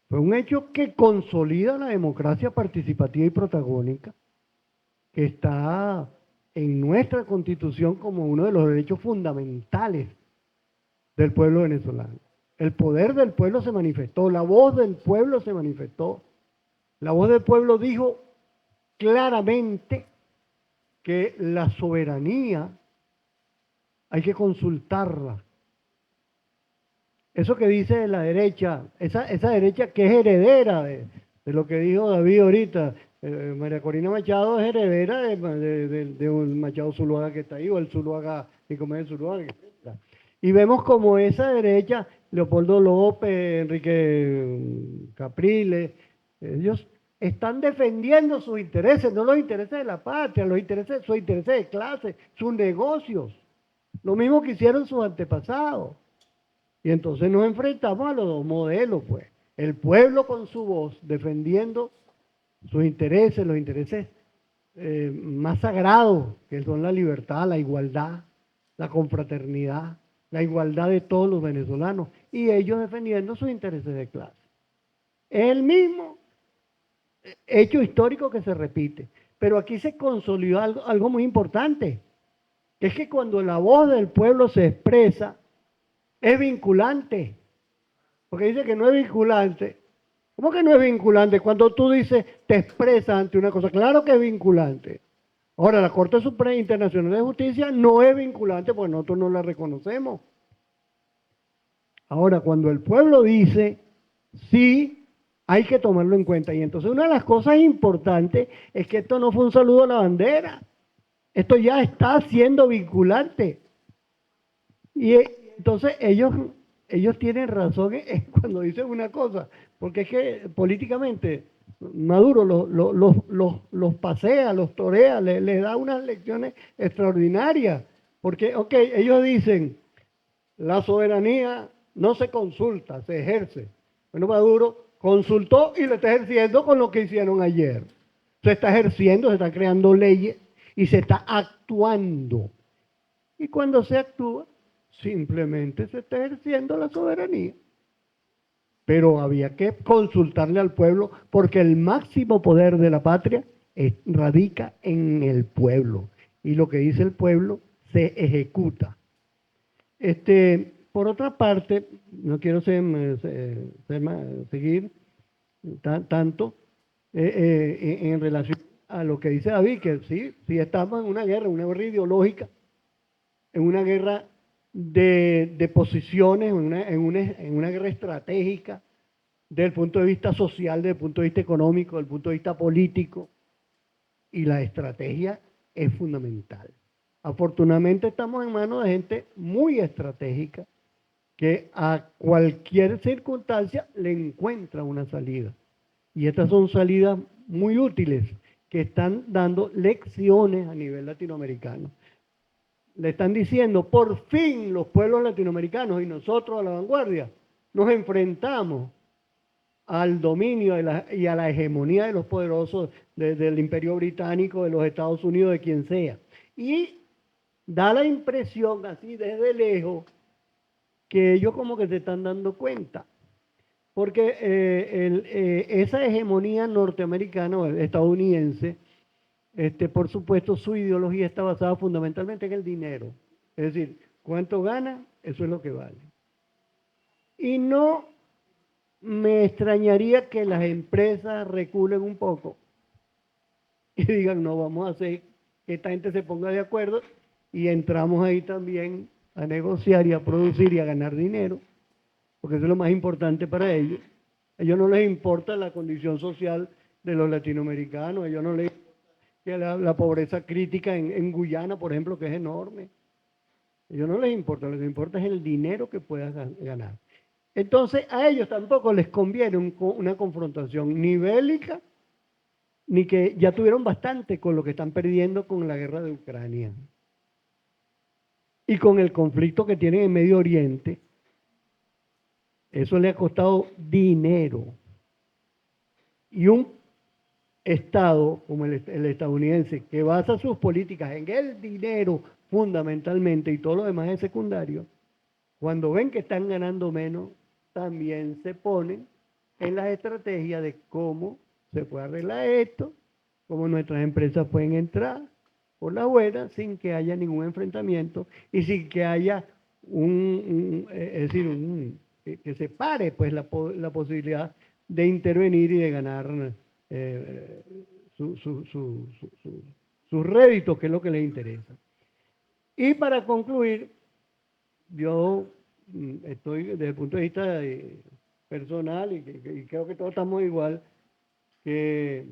Fue un hecho que consolida la democracia participativa y protagónica, que está en nuestra Constitución como uno de los derechos fundamentales del pueblo venezolano. El poder del pueblo se manifestó, la voz del pueblo se manifestó. La voz del pueblo dijo claramente que la soberanía hay que consultarla. Eso que dice la derecha, esa derecha que es heredera de lo que dijo David ahorita, María Corina Machado es heredera de un Machado Zuluaga que está ahí, o el Zuluaga, Nicomedes Zuluaga, etc. Y vemos como esa derecha, Leopoldo López, Enrique Capriles, ellos están defendiendo sus intereses, no los intereses de la patria, sus intereses de clase, sus negocios. Lo mismo que hicieron sus antepasados. Y entonces nos enfrentamos a los dos modelos, pues. El pueblo con su voz defendiendo sus intereses, los intereses más sagrados, que son la libertad, la igualdad, la confraternidad, la igualdad de todos los venezolanos, y ellos defendiendo sus intereses de clase. Es el mismo hecho histórico que se repite, pero aquí se consolidó algo muy importante, que es que cuando la voz del pueblo se expresa, es vinculante, porque dice que no es vinculante. ¿Cómo que no es vinculante? Cuando tú dices, te expresas ante una cosa, claro que es vinculante. Ahora, la Corte Suprema Internacional de Justicia no es vinculante porque nosotros no la reconocemos. Ahora, cuando el pueblo dice, sí, hay que tomarlo en cuenta. Y entonces una de las cosas importantes es que esto no fue un saludo a la bandera. Esto ya está siendo vinculante. Y entonces ellos tienen razón cuando dicen una cosa, porque es que políticamente Maduro los pasea, los torea, les da unas lecciones extraordinarias, porque, ok, ellos dicen, la soberanía no se consulta, se ejerce. Bueno, Maduro consultó y lo está ejerciendo con lo que hicieron ayer. Se está ejerciendo, se están creando leyes y se está actuando. Y cuando se actúa, simplemente se está ejerciendo la soberanía. Pero había que consultarle al pueblo porque el máximo poder de la patria radica en el pueblo. Y lo que dice el pueblo se ejecuta. Por otra parte, no quiero seguir tanto en relación a lo que dice David, que sí estamos en una guerra ideológica, en una guerra de posiciones, en una guerra estratégica, desde el punto de vista social, desde el punto de vista económico, desde el punto de vista político, y la estrategia es fundamental. Afortunadamente estamos en manos de gente muy estratégica que a cualquier circunstancia le encuentra una salida. Y estas son salidas muy útiles que están dando lecciones a nivel latinoamericano. Le están diciendo, por fin los pueblos latinoamericanos y nosotros a la vanguardia nos enfrentamos al dominio y a la hegemonía de los poderosos del Imperio Británico, de los Estados Unidos, de quien sea. Y da la impresión, así desde lejos, que ellos como que se están dando cuenta. Porque esa hegemonía norteamericana o estadounidense, por supuesto, su ideología está basada fundamentalmente en el dinero. Es decir, cuánto gana, eso es lo que vale. Y no me extrañaría que las empresas reculen un poco y digan, no, vamos a hacer que esta gente se ponga de acuerdo y entramos ahí también a negociar y a producir y a ganar dinero, porque eso es lo más importante para ellos. A ellos no les importa la condición social de los latinoamericanos, a ellos no les importa que la pobreza crítica en Guyana, por ejemplo, que es enorme. A ellos no les importa, lo que les importa es el dinero que puedas ganar. Entonces, a ellos tampoco les conviene una confrontación ni bélica, ni que ya tuvieron bastante con lo que están perdiendo con la guerra de Ucrania. Y con el conflicto que tienen en Medio Oriente, eso le ha costado dinero. Y un Estado como el estadounidense, que basa sus políticas en el dinero fundamentalmente y todo lo demás es secundario, cuando ven que están ganando menos, también se ponen en las estrategias de cómo se puede arreglar esto, cómo nuestras empresas pueden entrar por la buena sin que haya ningún enfrentamiento y sin que haya es decir, que se pare pues la posibilidad de intervenir y de ganar sus réditos, que es lo que les interesa. Y para concluir, yo estoy desde el punto de vista personal y creo que todos estamos igual, y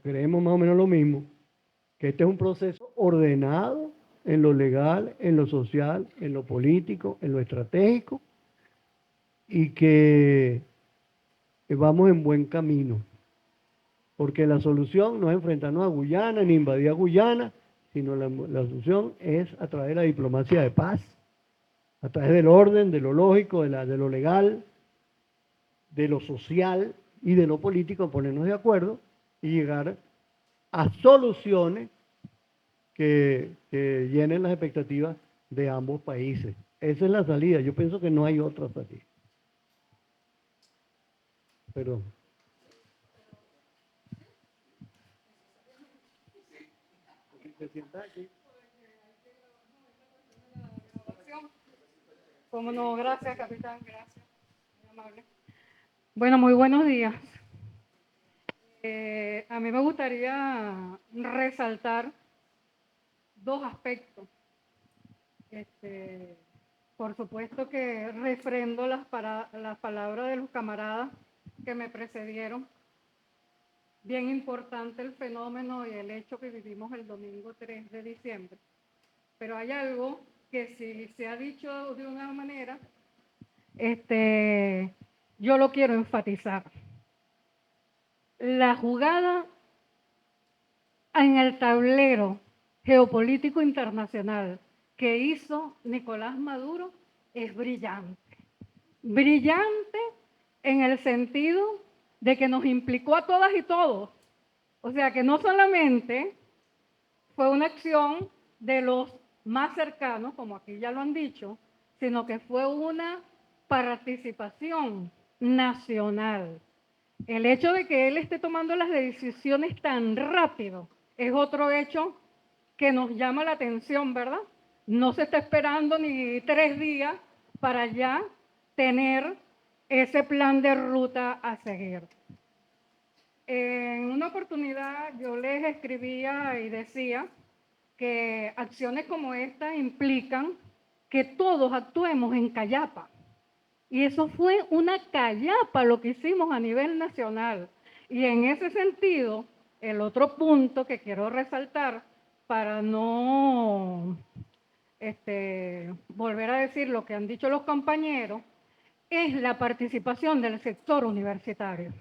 creemos más o menos lo mismo, que este es un proceso ordenado en lo legal, en lo social, en lo político, en lo estratégico, y que vamos en buen camino. Porque la solución no es enfrentarnos a Guyana ni invadir a Guyana, sino la solución es a través de la diplomacia de paz, a través del orden, de lo lógico, de lo legal, de lo social y de lo político, ponernos de acuerdo y llegar a soluciones que llenen las expectativas de ambos países. Esa es la salida. Yo pienso que no hay otra salida. Perdón. ¿Se sienta aquí? Cómo no, gracias, capitán, gracias. Muy amable. Bueno, muy buenos días. A mí me gustaría resaltar dos aspectos. Por supuesto que refrendo las palabras de los camaradas que me precedieron. Bien importante el fenómeno y el hecho que vivimos el domingo 3 de diciembre. Pero hay algo que si se ha dicho de una manera, yo lo quiero enfatizar. La jugada en el tablero geopolítico internacional que hizo Nicolás Maduro es brillante. Brillante en el sentido de que nos implicó a todas y todos. O sea que no solamente fue una acción de los más cercanos, como aquí ya lo han dicho, sino que fue una participación nacional. El hecho de que él esté tomando las decisiones tan rápido es otro hecho que nos llama la atención, ¿verdad? No se está esperando ni 3 días para ya tener ese plan de ruta a seguir. En una oportunidad yo les escribía y decía que acciones como esta implican que todos actuemos en callapa. Y eso fue una callapa lo que hicimos a nivel nacional. Y en ese sentido, el otro punto que quiero resaltar para no volver a decir lo que han dicho los compañeros, es la participación del sector universitario.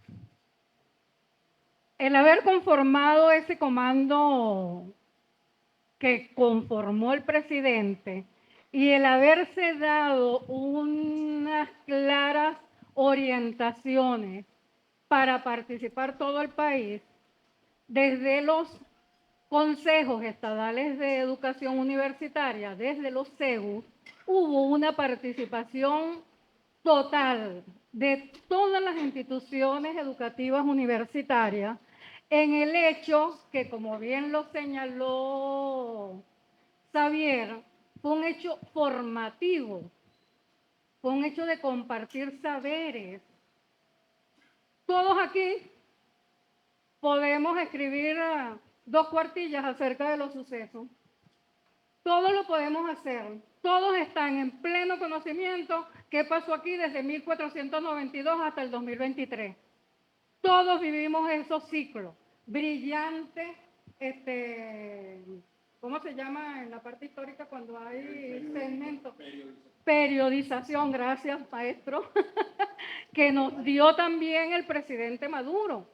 El haber conformado ese comando que conformó el presidente y el haberse dado unas claras orientaciones para participar todo el país, desde los consejos estadales de educación universitaria, desde los CEU, hubo una participación total de todas las instituciones educativas universitarias en el hecho que, como bien lo señaló Xavier, fue un hecho formativo, fue un hecho de compartir saberes. Todos aquí podemos escribir 2 cuartillas acerca de los sucesos. Todos lo podemos hacer. Todos están en pleno conocimiento qué pasó aquí desde 1492 hasta el 2023. Todos vivimos esos ciclos. Brillante, ¿cómo se llama en la parte histórica cuando hay segmentos? Periodización, gracias, maestro, que nos dio también el presidente Maduro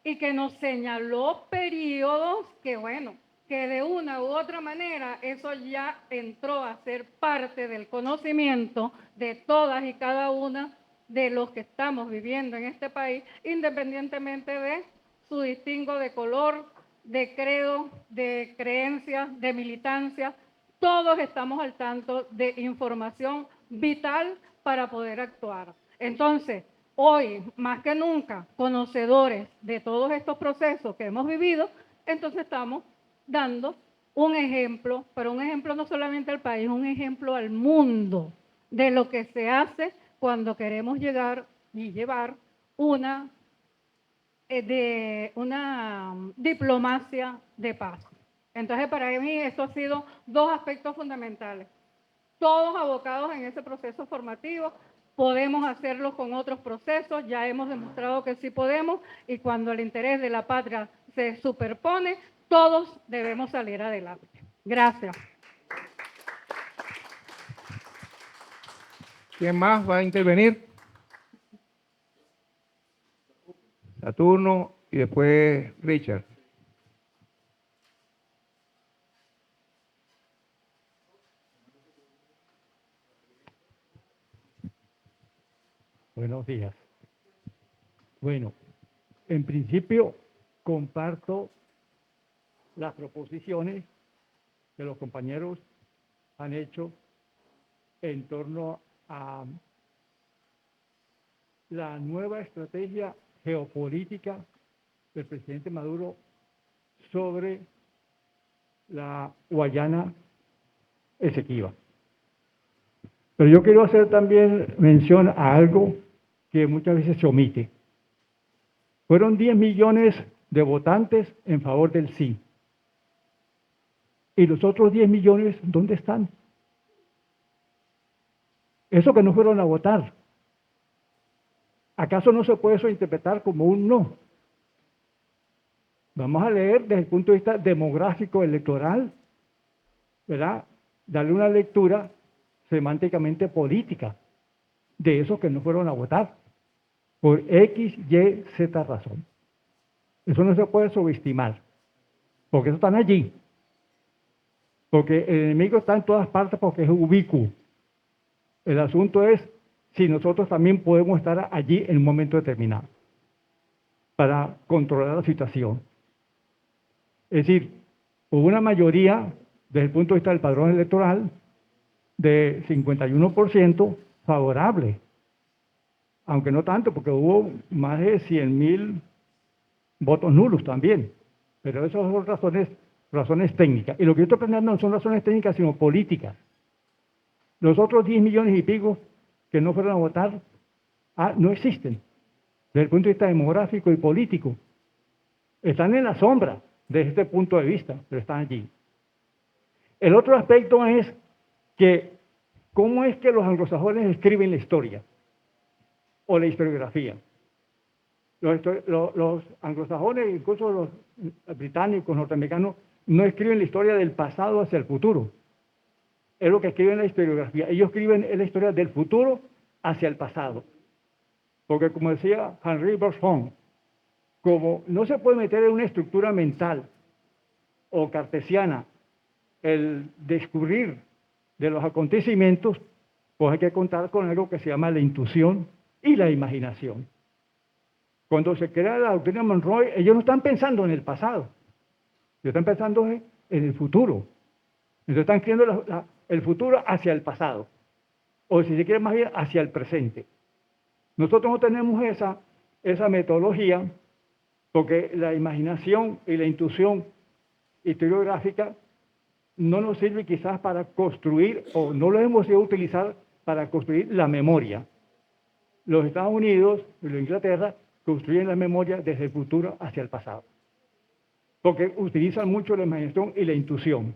y que nos señaló periodos que, bueno, que de una u otra manera eso ya entró a ser parte del conocimiento de todas y cada una de los que estamos viviendo en este país, independientemente de su distingo de color, de credo, de creencias, de militancia. Todos estamos al tanto de información vital para poder actuar. Entonces, hoy, más que nunca, conocedores de todos estos procesos que hemos vivido, entonces estamos dando un ejemplo, pero un ejemplo no solamente al país, un ejemplo al mundo de lo que se hace cuando queremos llegar y llevar una diplomacia de paz. Entonces, para mí, esto ha sido dos aspectos fundamentales. Todos abocados en ese proceso formativo, podemos hacerlo con otros procesos, ya hemos demostrado que sí podemos, y cuando el interés de la patria se superpone, todos debemos salir adelante. Gracias. ¿Quién más va a intervenir? Saturno y después Richard. Buenos días. Bueno, en principio comparto las proposiciones que los compañeros han hecho en torno a la nueva estrategia geopolítica del presidente Maduro sobre la Guayana Esequiba. Pero yo quiero hacer también mención a algo que muchas veces se omite. Fueron 10 millones de votantes en favor del sí. ¿Y los otros 10 millones dónde están? Eso que no fueron a votar. ¿Acaso no se puede eso interpretar como un no? Vamos a leer desde el punto de vista demográfico electoral, ¿verdad? Darle una lectura semánticamente política de esos que no fueron a votar por X, Y, Z razón. Eso no se puede subestimar, porque eso están allí. Porque el enemigo está en todas partes porque es ubicuo. El asunto es si nosotros también podemos estar allí en un momento determinado para controlar la situación. Es decir, hubo una mayoría desde el punto de vista del padrón electoral de 51% favorable, aunque no tanto porque hubo más de 100.000 votos nulos también, pero esas son razones técnicas. Y lo que yo estoy planteando no son razones técnicas, sino políticas. Los otros 10 millones y pico que no fueron a votar no existen desde el punto de vista demográfico y político. Están en la sombra desde este punto de vista, pero están allí. El otro aspecto es que cómo es que los anglosajones escriben la historia o la historiografía. Los anglosajones, incluso los británicos, norteamericanos, no escriben la historia del pasado hacia el futuro. Es lo que escriben la historiografía. Ellos escriben la historia del futuro hacia el pasado. Porque como decía Henry Bergson, como no se puede meter en una estructura mental o cartesiana el descubrir de los acontecimientos, pues hay que contar con algo que se llama la intuición y la imaginación. Cuando se crea la doctrina Monroe, ellos no están pensando en el pasado, ellos están pensando en el futuro. Entonces están creando el futuro hacia el pasado, o si se quiere más bien hacia el presente. Nosotros no tenemos esa metodología porque la imaginación y la intuición historiográfica no nos sirve quizás para construir, o no lo hemos ido a utilizar para construir la memoria. Los Estados Unidos y la Inglaterra construyen la memoria desde el futuro hacia el pasado, porque utilizan mucho la imaginación y la intuición.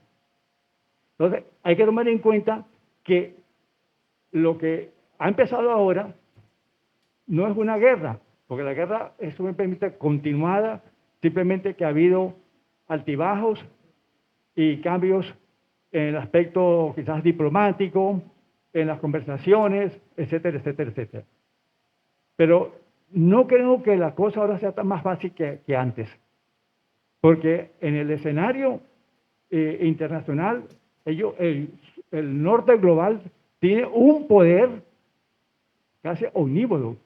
Entonces, hay que tomar en cuenta que lo que ha empezado ahora no es una guerra, porque la guerra es simplemente continuada, simplemente que ha habido altibajos y cambios en el aspecto quizás diplomático, en las conversaciones, etcétera, etcétera, etcétera. Pero no creo que la cosa ahora sea tan más fácil que antes, porque en el escenario internacional, el norte global tiene un poder casi omnívodo,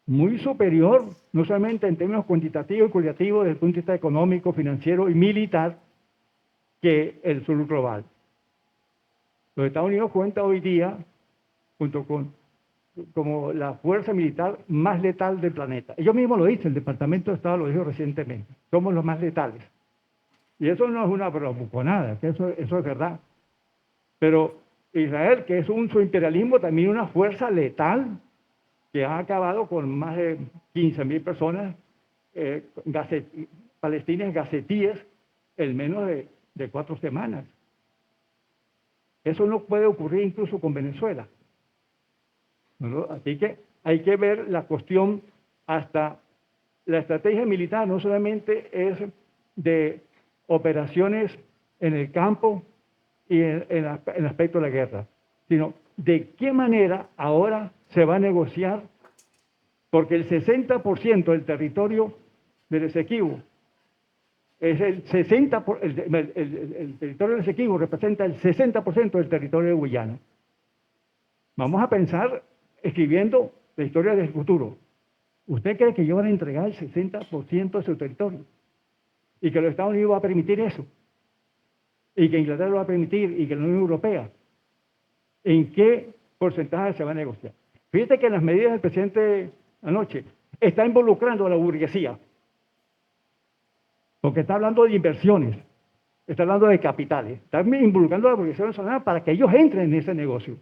muy superior, no solamente en términos cuantitativos y cualitativos, desde el punto de vista económico, financiero y militar, que el sur global. Los Estados Unidos cuenta hoy día, junto con como la fuerza militar más letal del planeta. Ellos mismos lo dicen, el Departamento de Estado lo dijo recientemente. Somos los más letales. Y eso no es una bravuconada, que eso es verdad. Pero Israel, que es su imperialismo, también una fuerza letal que ha acabado con más de 15.000 personas palestinas gazetíes en menos de 4 semanas. Eso no puede ocurrir incluso con Venezuela. ¿No? Así que hay que ver la cuestión hasta la estrategia militar, no solamente es de operaciones en el campo y en el aspecto de la guerra, sino de qué manera ahora se va a negociar, porque el 60% del territorio del Esequibo es el territorio del Esequibo representa el 60% del territorio de Guyana. Vamos a pensar escribiendo la historia del futuro. ¿Usted cree que ellos van a entregar el 60% de su territorio? Y que los Estados Unidos va a permitir eso. Y que Inglaterra lo va a permitir, y que la Unión Europea. ¿En qué porcentaje se va a negociar? Fíjate que en las medidas del presidente anoche está involucrando a la burguesía. Porque está hablando de inversiones, está hablando de capitales, está involucrando a la burguesía venezolana para que ellos entren en ese negocio.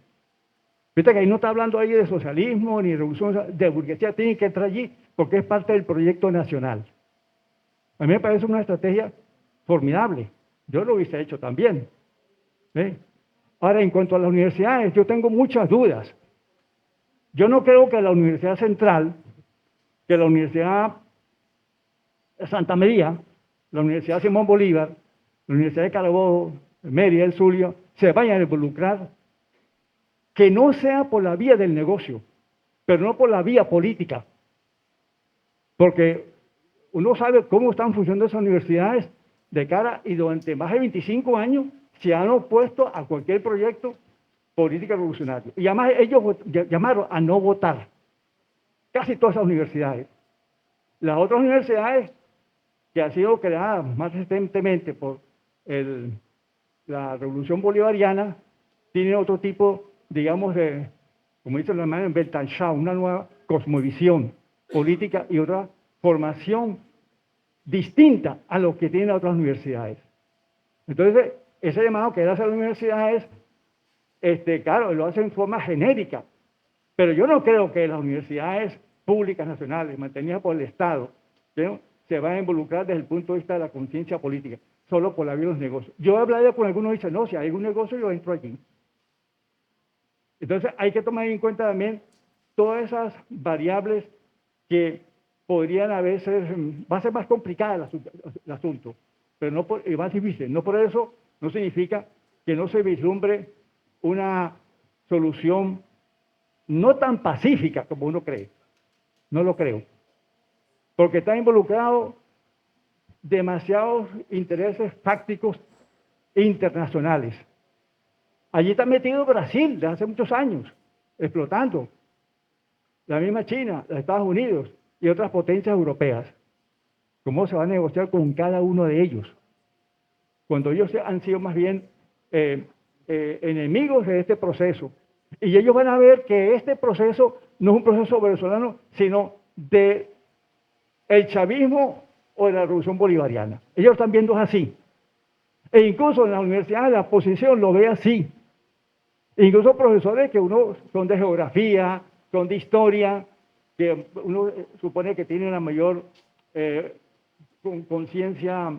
Fíjate que ahí no está hablando ahí de socialismo ni de revolución, de burguesía, tienen que entrar allí porque es parte del proyecto nacional. A mí me parece una estrategia formidable. Yo lo hubiese hecho también. ¿Ve? Ahora, en cuanto a las universidades, yo tengo muchas dudas. Yo no creo que la Universidad Central, que la Universidad Santa María, la Universidad Simón Bolívar, la Universidad de Carabobo, Mérida, el Zulia, se vayan a involucrar, que no sea por la vía del negocio, pero no por la vía política. Porque uno sabe cómo están funcionando esas universidades de cara y durante más de 25 años se han opuesto a cualquier proyecto político revolucionario. Y además ellos llamaron a no votar. Casi todas esas universidades. Las otras universidades que han sido creadas más recientemente por la Revolución Bolivariana tienen otro tipo, digamos, de, como dicen los hermanos, Weltanschauung, una nueva cosmovisión política y otra formación distinta a lo que tienen otras universidades. Entonces, ese llamado que hace a las universidades, claro, lo hacen en forma genérica, pero yo no creo que las universidades públicas nacionales, mantenidas por el Estado, ¿no?, se van a involucrar desde el punto de vista de la conciencia política, solo por la vía de los negocios. Yo he hablado con algunos y dicen, no, si hay un negocio yo entro allí. Entonces hay que tomar en cuenta también todas esas variables que podrían a veces, va a ser más complicado el asunto, pero no y más difícil. No por eso no significa que no se vislumbre una solución no tan pacífica como uno cree. No lo creo. Porque están involucrados demasiados intereses fácticos internacionales. Allí está metido Brasil desde hace muchos años, explotando. La misma China, los Estados Unidos y otras potencias europeas. ¿Cómo se va a negociar con cada uno de ellos? Cuando ellos han sido más bien enemigos de este proceso. Y ellos van a ver que este proceso no es un proceso venezolano, sino de el chavismo o de la revolución bolivariana. Ellos están viendo así. E incluso en la universidad la oposición lo ve así. E incluso profesores que uno son de geografía, son de historia, que uno supone que tienen una mayor conciencia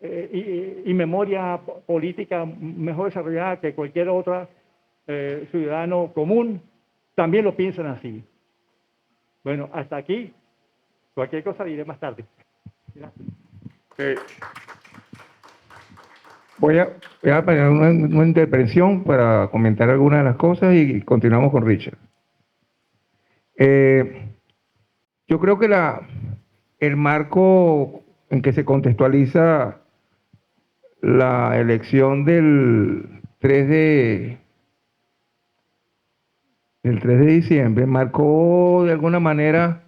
y memoria política mejor desarrollada que cualquier otro ciudadano común, también lo piensan así. Bueno, hasta aquí. Cualquier cosa diré más tarde. Voy a poner una intervención para comentar algunas de las cosas y continuamos con Richard. Yo creo que el marco en que se contextualiza la elección del 3 de diciembre marcó de alguna manera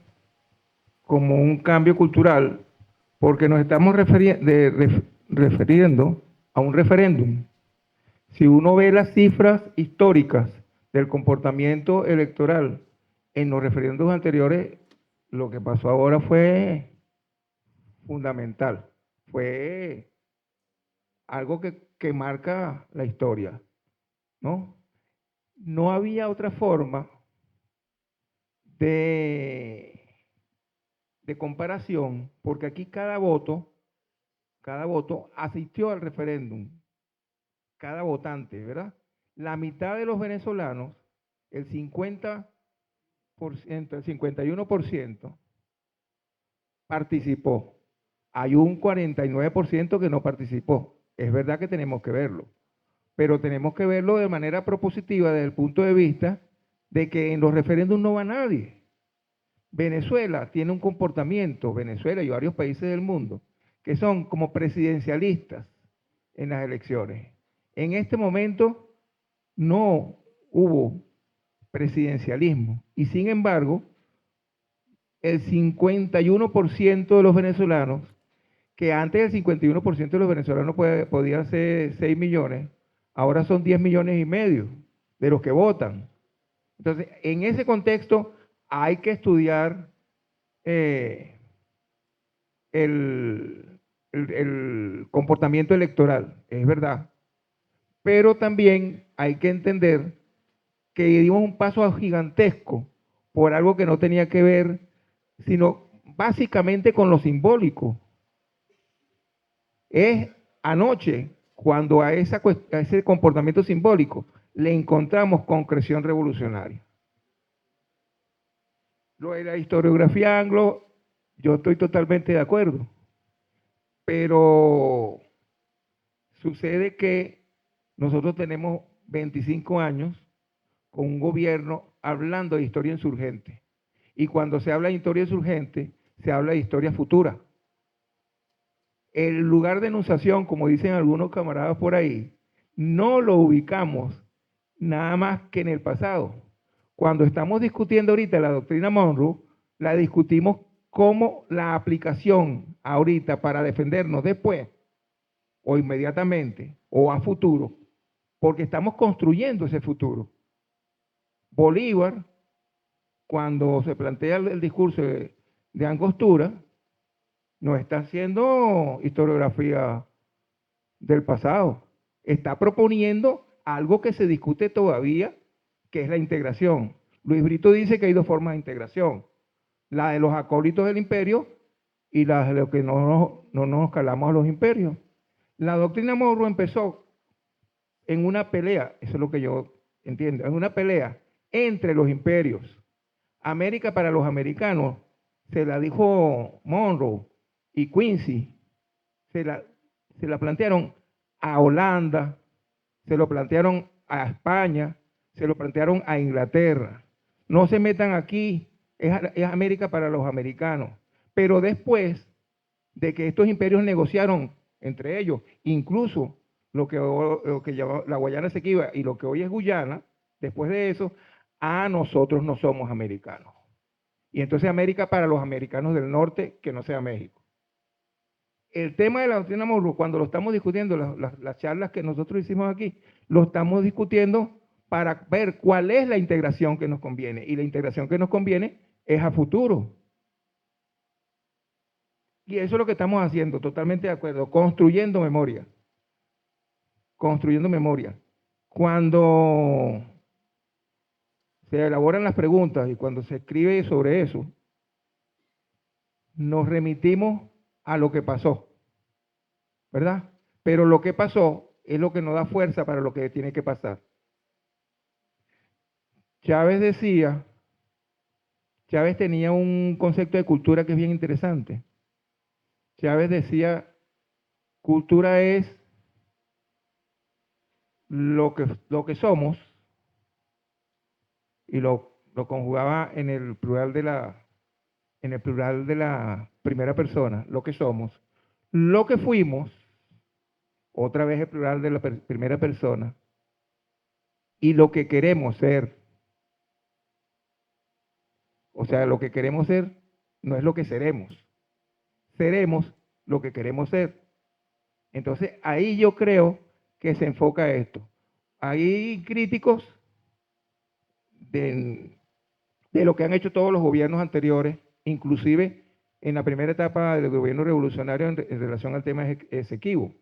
como un cambio cultural, porque nos estamos refiriendo a un referéndum. Si uno ve las cifras históricas del comportamiento electoral en los referéndums anteriores, lo que pasó ahora fue fundamental. Fue algo que marca la historia, ¿no? No había otra forma de comparación, porque aquí cada voto asistió al referéndum, cada votante, ¿verdad? La mitad de los venezolanos, el 50%, el 51% participó. Hay un 49% que no participó. Es verdad que tenemos que verlo, pero tenemos que verlo de manera propositiva desde el punto de vista de que en los referéndums no va nadie. Venezuela tiene un comportamiento, Venezuela y varios países del mundo, que son como presidencialistas en las elecciones. En este momento no hubo presidencialismo y sin embargo el 51% de los venezolanos, que antes el 51% de los venezolanos podía ser 6 millones, ahora son 10 millones y medio de los que votan. Entonces, en ese contexto hay que estudiar el comportamiento electoral, es verdad, pero también hay que entender que dimos un paso gigantesco por algo que no tenía que ver, sino básicamente con lo simbólico. Es anoche cuando a ese comportamiento simbólico le encontramos concreción revolucionaria. Lo de la historiografía anglo, yo estoy totalmente de acuerdo, pero sucede que nosotros tenemos 25 años con un gobierno hablando de historia insurgente. Y cuando se habla de historia insurgente, se habla de historia futura. El lugar de enunciación, como dicen algunos camaradas por ahí, no lo ubicamos nada más que en el pasado. Cuando estamos discutiendo ahorita la doctrina Monroe, la discutimos como la aplicación ahorita para defendernos después, o inmediatamente, o a futuro, porque estamos construyendo ese futuro. Bolívar, cuando se plantea el discurso de Angostura, no está haciendo historiografía del pasado, está proponiendo algo que se discute todavía, que es la integración. Luis Brito dice que hay dos formas de integración, la de los acólitos del imperio y la de los que no nos calamos a los imperios. La doctrina Monroe empezó en una pelea, eso es lo que yo entiendo, en una pelea entre los imperios. América para los americanos, se la dijo Monroe y Quincy, se la plantearon a Holanda, se lo plantearon a España, se lo plantearon a Inglaterra. No se metan aquí, es América para los americanos. Pero después de que estos imperios negociaron entre ellos, incluso lo que llamaba la Guayana Esequiba y lo que hoy es Guyana, después de eso, nosotros no somos americanos. Y entonces América para los americanos del norte, que no sea México. El tema de la doctrina Monroe, cuando lo estamos discutiendo, las charlas que nosotros hicimos aquí, lo estamos discutiendo para ver cuál es la integración que nos conviene. Y la integración que nos conviene es a futuro. Y eso es lo que estamos haciendo, totalmente de acuerdo, construyendo memoria. Construyendo memoria. Cuando se elaboran las preguntas y cuando se escribe sobre eso, nos remitimos a lo que pasó, ¿verdad? Pero lo que pasó es lo que nos da fuerza para lo que tiene que pasar. Chávez tenía un concepto de cultura que es bien interesante. Chávez decía, cultura es lo que somos, y lo conjugaba en el plural de la primera persona, lo que somos, lo que fuimos, otra vez el plural de la primera persona, y lo que queremos ser. O sea, lo que queremos ser no es lo que seremos. Seremos lo que queremos ser. Entonces, ahí yo creo que se enfoca esto. Hay críticos de lo que han hecho todos los gobiernos anteriores, inclusive en la primera etapa del gobierno revolucionario en relación al tema Esequibo.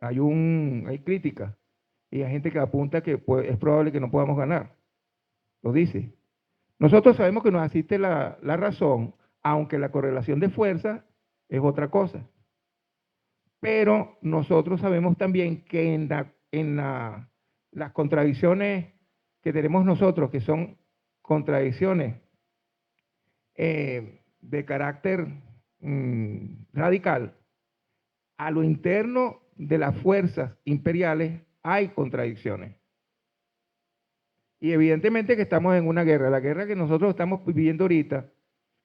Hay críticas y hay gente que apunta que es probable que no podamos ganar. Lo dice. Nosotros sabemos que nos asiste la razón, aunque la correlación de fuerza es otra cosa. Pero nosotros sabemos también que las contradicciones que tenemos nosotros, que son contradicciones de carácter radical, a lo interno de las fuerzas imperiales hay contradicciones. Y evidentemente que estamos en una guerra. La guerra que nosotros estamos viviendo ahorita,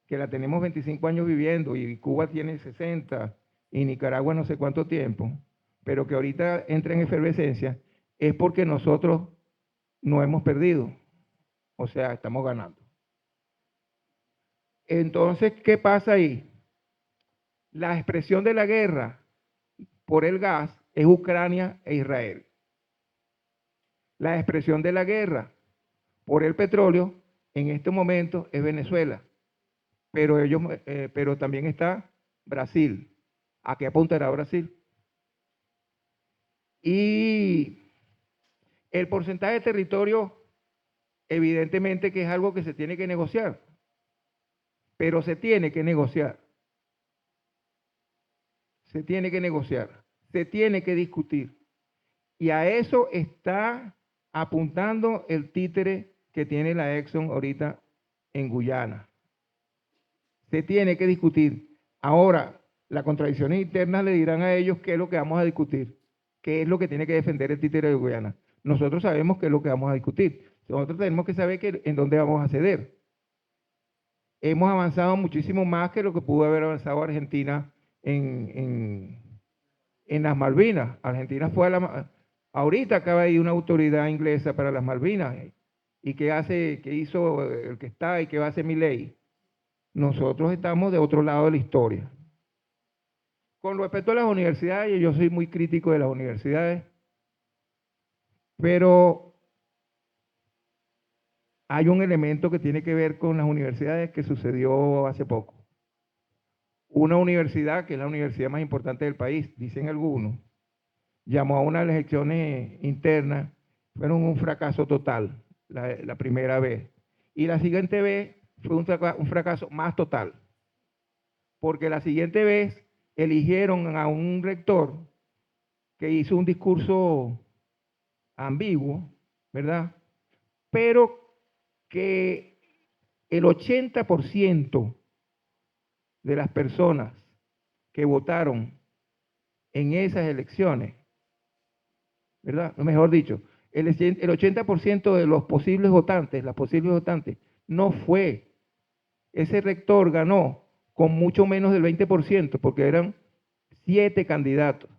que la tenemos 25 años viviendo, y Cuba tiene 60, y Nicaragua no sé cuánto tiempo, pero que ahorita entra en efervescencia, es porque nosotros no hemos perdido. O sea, estamos ganando. Entonces, ¿qué pasa ahí? La expresión de la guerra por el gas es Ucrania e Israel. La expresión de la guerra por el petróleo en este momento es Venezuela. Pero también está Brasil. ¿A qué apuntará Brasil? Y el porcentaje de territorio, evidentemente que es algo que se tiene que negociar, pero se tiene que negociar. Se tiene que negociar, se tiene que discutir. Y a eso está apuntando el títere que tiene la Exxon ahorita en Guyana. Se tiene que discutir. Ahora, las contradicciones internas le dirán a ellos qué es lo que vamos a discutir, qué es lo que tiene que defender el títere de Guyana. Nosotros sabemos qué es lo que vamos a discutir. Nosotros tenemos que saber en dónde vamos a ceder. Hemos avanzado muchísimo más que lo que pudo haber avanzado Argentina en las Malvinas. Argentina fue ahorita acaba de ir una autoridad inglesa para las Malvinas. ¿Y qué hizo el que está y qué va a hacer Milei? Nosotros estamos de otro lado de la historia. Con respecto a las universidades, yo soy muy crítico de las universidades, pero hay un elemento que tiene que ver con las universidades que sucedió hace poco. Una universidad, que es la universidad más importante del país, dicen algunos, llamó a unas elecciones internas, fueron un fracaso total la primera vez. Y la siguiente vez fue un fracaso más total, porque la siguiente vez eligieron a un rector que hizo un discurso ambiguo, ¿verdad? Pero que el 80% de las personas que votaron en esas elecciones, ¿verdad? Mejor dicho, el 80% de los posibles votantes, las posibles votantes, no fue. Ese rector ganó con mucho menos del 20%, porque eran 7 candidatos.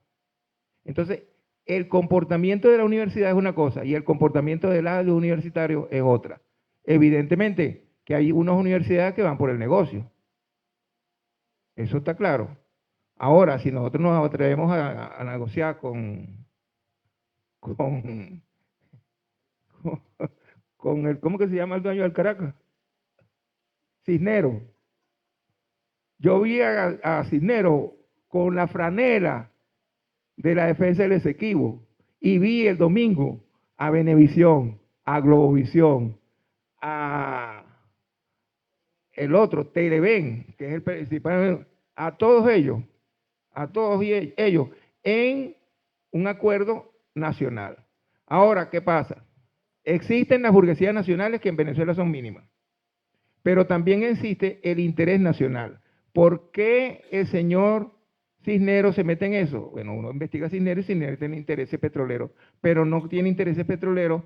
Entonces, el comportamiento de la universidad es una cosa y el comportamiento de los universitarios es otra. Evidentemente que hay unas universidades que van por el negocio. Eso está claro. Ahora, si nosotros nos atrevemos a negociar con el, ¿cómo que se llama el dueño del Caracas? Cisneros. Yo vi a Cisneros con la franela de la defensa del Esequibo y vi el domingo a Venevisión, a Globovisión, a el otro, Televen, que es el principal, a todos ellos en un acuerdo nacional. Ahora, ¿qué pasa? Existen las burguesías nacionales que en Venezuela son mínimas, pero también existe el interés nacional. ¿Por qué el señor Cisneros se mete en eso? Bueno, uno investiga a Cisneros y Cisneros tiene intereses petroleros, pero no tiene intereses petroleros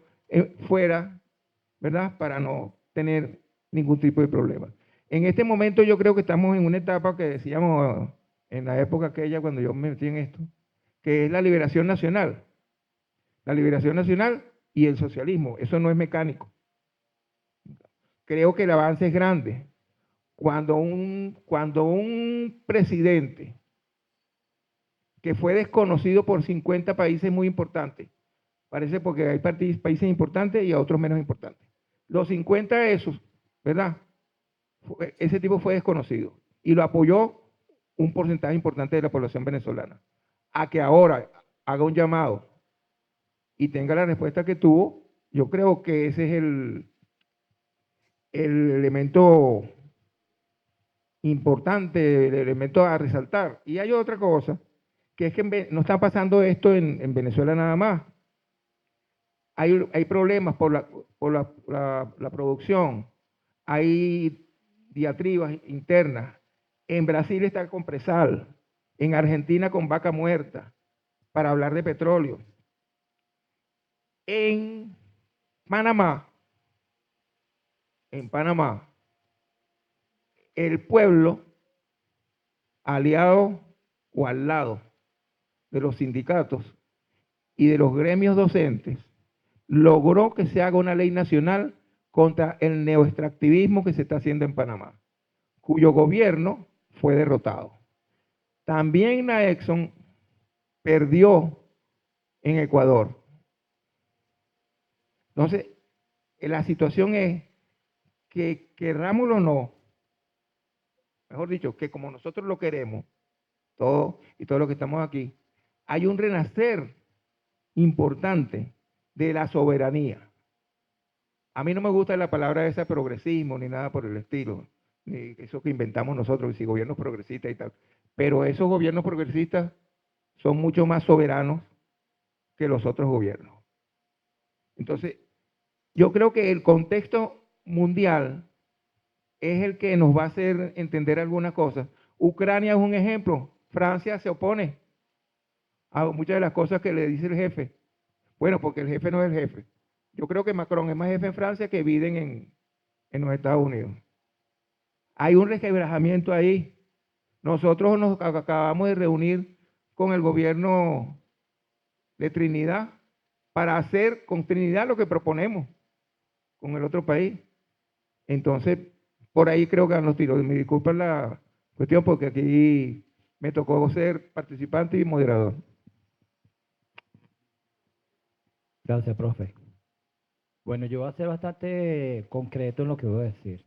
fuera, ¿verdad? Para no tener ningún tipo de problema. En este momento yo creo que estamos en una etapa que decíamos en la época aquella cuando yo me metí en esto, que es la liberación nacional. La liberación nacional y el socialismo, eso no es mecánico. Creo que el avance es grande. Cuando un presidente que fue desconocido por 50 países muy importantes, parece porque hay países importantes y a otros menos importantes. Los 50 esos ¿verdad? Ese tipo fue desconocido y lo apoyó un porcentaje importante de la población venezolana. A que ahora haga un llamado y tenga la respuesta que tuvo, yo creo que ese es el elemento importante, el elemento a resaltar. Y hay otra cosa, que es que no está pasando esto en Venezuela nada más. Hay problemas por la producción, hay diatribas internas. En Brasil está con Presal, en Argentina con Vaca Muerta, para hablar de petróleo. En Panamá, el pueblo, aliado o al lado de los sindicatos y de los gremios docentes, logró que se haga una ley nacional contra el neoextractivismo que se está haciendo en Panamá, cuyo gobierno fue derrotado. También la Exxon perdió en Ecuador. Entonces, la situación es que querrámoslo o no, mejor dicho, que como nosotros lo queremos, todos y todos los que estamos aquí, hay un renacer importante de la soberanía. A mí no me gusta la palabra esa progresismo ni nada por el estilo, ni eso que inventamos nosotros, si gobiernos progresistas y tal. Pero esos gobiernos progresistas son mucho más soberanos que los otros gobiernos. Entonces, yo creo que el contexto mundial es el que nos va a hacer entender algunas cosas. Ucrania es un ejemplo. Francia se opone a muchas de las cosas que le dice el jefe. Bueno, porque el jefe no es el jefe. Yo creo que Macron es más jefe en Francia que Biden en los Estados Unidos. Hay un resquebrajamiento ahí. Nosotros nos acabamos de reunir con el gobierno de Trinidad para hacer con Trinidad lo que proponemos con el otro país. Entonces, por ahí creo que los tiros. Me disculpan la cuestión porque aquí me tocó ser participante y moderador. Gracias, profe. Bueno, yo voy a ser bastante concreto en lo que voy a decir.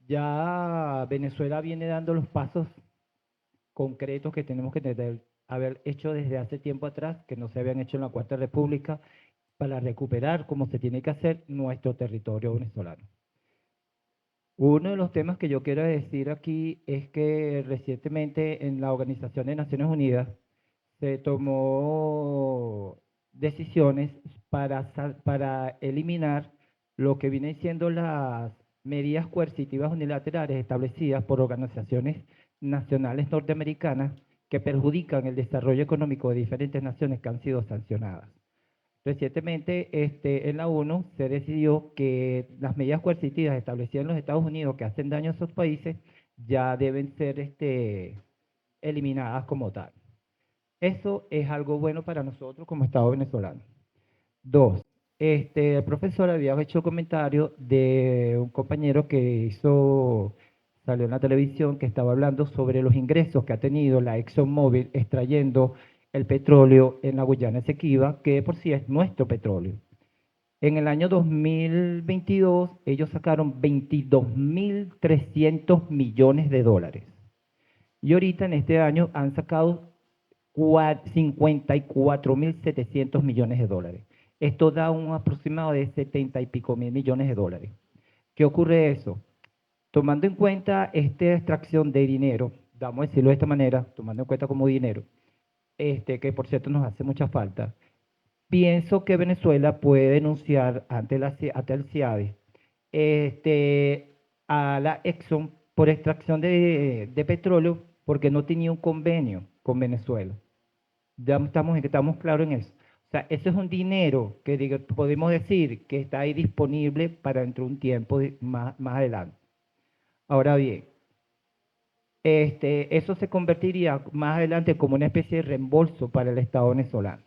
Ya Venezuela viene dando los pasos concretos que tenemos que haber hecho desde hace tiempo atrás, que no se habían hecho en la Cuarta República, para recuperar, como se tiene que hacer, nuestro territorio venezolano. Uno de los temas que yo quiero decir aquí es que recientemente en la Organización de Naciones Unidas se tomó decisiones para eliminar lo que vienen siendo las medidas coercitivas unilaterales establecidas por organizaciones nacionales norteamericanas que perjudican el desarrollo económico de diferentes naciones que han sido sancionadas. Recientemente en la ONU se decidió que las medidas coercitivas establecidas en los Estados Unidos que hacen daño a esos países ya deben ser eliminadas como tal. Eso es algo bueno para nosotros como Estado venezolano. Dos, el profesor había hecho comentario de un compañero que salió en la televisión, que estaba hablando sobre los ingresos que ha tenido la ExxonMobil extrayendo el petróleo en la Guayana Esequiba, que por sí es nuestro petróleo. En el año 2022, ellos sacaron 22.300 millones de dólares. Y ahorita en este año han sacado 54.700 millones de dólares. Esto da un aproximado de 70 y pico mil millones de dólares. ¿Qué ocurre eso? Tomando en cuenta esta extracción de dinero, vamos a decirlo de esta manera, tomando en cuenta como dinero, que por cierto nos hace mucha falta, pienso que Venezuela puede denunciar ante el CIADE a la Exxon por extracción de petróleo porque no tenía un convenio con Venezuela. Ya estamos claros en eso. O sea, ese es un dinero que podemos decir que está ahí disponible para dentro de un tiempo más adelante. Ahora bien, eso se convertiría más adelante como una especie de reembolso para el Estado venezolano.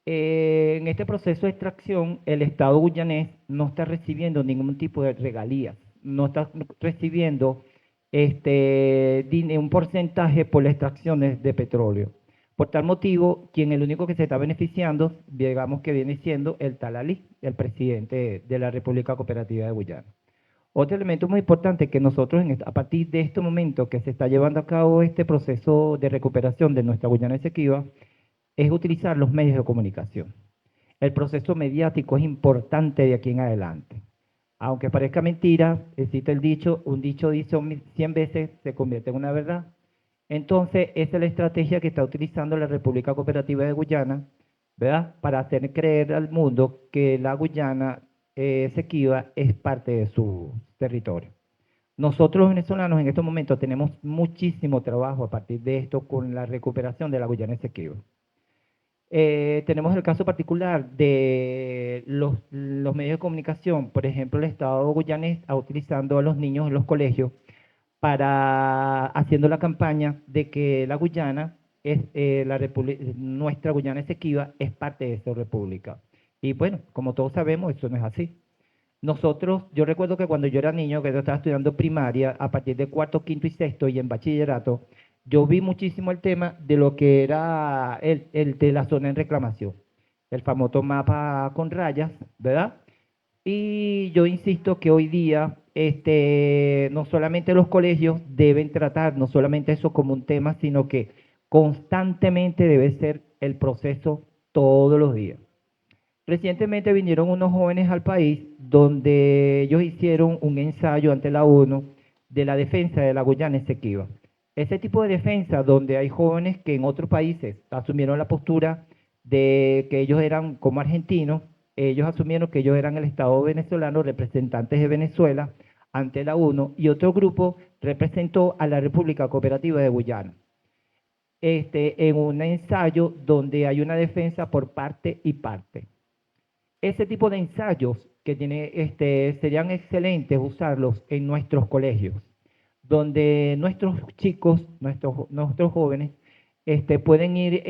En este proceso de extracción, el Estado guyanés no está recibiendo ningún tipo de regalías, no está recibiendo un porcentaje por las extracciones de petróleo. Por tal motivo, quien el único que se está beneficiando, digamos que viene siendo el Talalí, el presidente de la República Cooperativa de Guyana. Otro elemento muy importante que nosotros, a partir de este momento que se está llevando a cabo este proceso de recuperación de nuestra Guyana Esequiba, es utilizar los medios de comunicación. El proceso mediático es importante de aquí en adelante. Aunque parezca mentira, existe el dicho, un dicho dicho 100 veces se convierte en una verdad. Entonces, esa es la estrategia que está utilizando la República Cooperativa de Guyana, ¿verdad? Para hacer creer al mundo que la Guyana Esequiba es parte de su territorio. Nosotros los venezolanos en estos momentos tenemos muchísimo trabajo a partir de esto con la recuperación de la Guyana Esequiba. Tenemos el caso particular de los medios de comunicación. Por ejemplo, el Estado guyanés está utilizando a los niños en los colegios para haciendo la campaña de que la Guyana es nuestra Guyana Esequiba es parte de esa república. Y bueno, como todos sabemos, eso no es así. Nosotros, yo recuerdo que cuando yo era niño, que yo estaba estudiando primaria, a partir de cuarto, quinto y sexto y en bachillerato, yo vi muchísimo el tema de lo que era el de la zona en reclamación, el famoso mapa con rayas, ¿verdad? Y yo insisto que hoy día no solamente los colegios deben tratar no solamente eso como un tema, sino que constantemente debe ser el proceso todos los días. Recientemente vinieron unos jóvenes al país donde ellos hicieron un ensayo ante la ONU de la defensa de la Guyana Esequiba. Ese tipo de defensa donde hay jóvenes que en otros países asumieron la postura de que ellos eran como argentinos, ellos asumieron que ellos eran el Estado venezolano, representantes de Venezuela ante la ONU, y otro grupo representó a la República Cooperativa de Guyana. En un ensayo donde hay una defensa por parte y parte. Ese tipo de ensayos que serían excelentes usarlos en nuestros colegios, donde nuestros chicos, nuestros jóvenes, pueden ir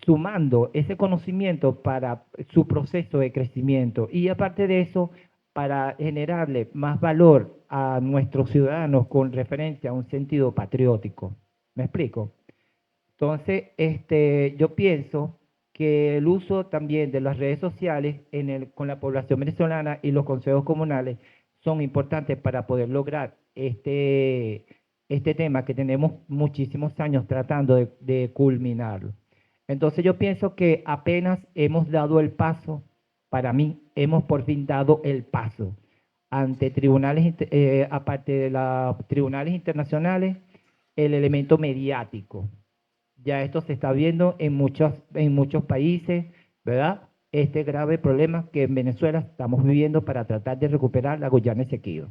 sumando ese conocimiento para su proceso de crecimiento y aparte de eso, para generarle más valor a nuestros ciudadanos con referencia a un sentido patriótico. ¿Me explico? Entonces, yo pienso que el uso también de las redes sociales con la población venezolana y los consejos comunales son importantes para poder lograr este tema que tenemos muchísimos años tratando de culminarlo. Entonces yo pienso que apenas hemos dado el paso, para mí, hemos por fin dado el paso ante tribunales, aparte de los tribunales internacionales, el elemento mediático. Ya esto se está viendo en muchos países, ¿verdad? Este grave problema que en Venezuela estamos viviendo para tratar de recuperar la Guyana Esequiba.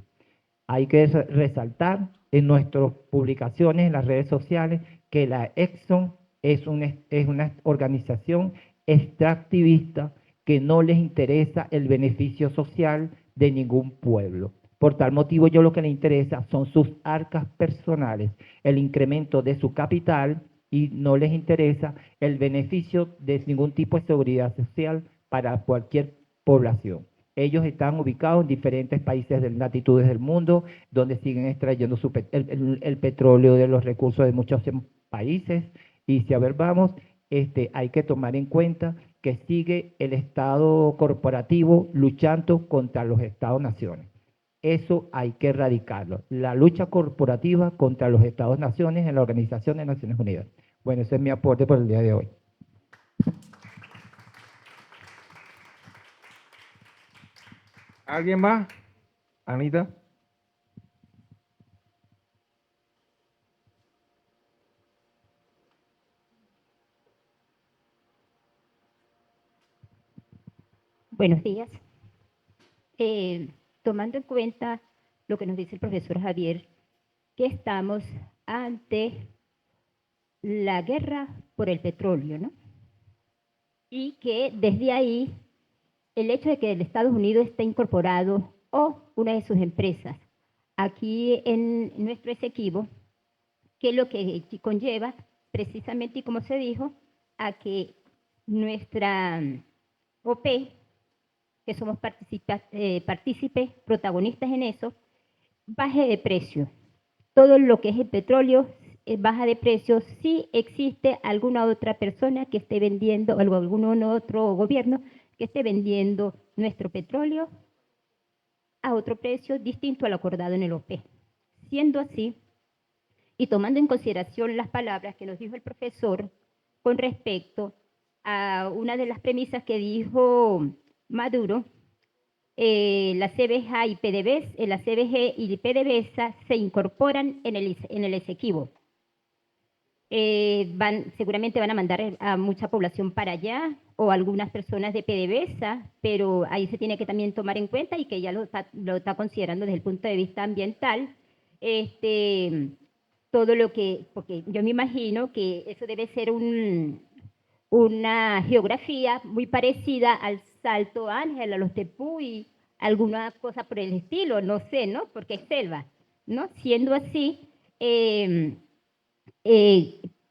Hay que resaltar en nuestras publicaciones en las redes sociales que la Exxon es una organización extractivista que no les interesa el beneficio social de ningún pueblo. Por tal motivo, yo lo que le interesa son sus arcas personales, el incremento de su capital, y no les interesa el beneficio de ningún tipo de seguridad social para cualquier población. Ellos están ubicados en diferentes países de latitudes del mundo, donde siguen extrayendo el petróleo de los recursos de muchos países. Y si a ver vamos, hay que tomar en cuenta que sigue el Estado corporativo luchando contra los Estados-naciones. Eso hay que erradicarlo. La lucha corporativa contra los Estados-naciones en la Organización de Naciones Unidas. Bueno, ese es mi aporte por el día de hoy. ¿Alguien más? Anita. Buenos días. Tomando en cuenta lo que nos dice el profesor Javier, que estamos ante la guerra por el petróleo, ¿no? Y que desde ahí el hecho de que el Estados Unidos esté incorporado o una de sus empresas aquí en nuestro Esequibo, que lo que conlleva precisamente, y como se dijo, a que nuestra OP, que somos partícipes, protagonistas en eso, baje de precio. Todo lo que es el petróleo baja de precios si existe alguna otra persona que esté vendiendo, o algún otro gobierno que esté vendiendo nuestro petróleo a otro precio distinto al acordado en el OPE. Siendo así, y tomando en consideración las palabras que nos dijo el profesor con respecto a una de las premisas que dijo Maduro, la CBJ y PDVSA, la CBG y PDVSA se incorporan en el Esequibo. Seguramente van a mandar a mucha población para allá o algunas personas de PDVSA, pero ahí se tiene que también tomar en cuenta y que ya lo está considerando desde el punto de vista ambiental, todo lo que, porque yo me imagino que eso debe ser una geografía muy parecida al Salto Ángel, a los Tepuy, alguna cosa por el estilo, no sé, ¿no? Porque es selva, ¿no? Siendo así,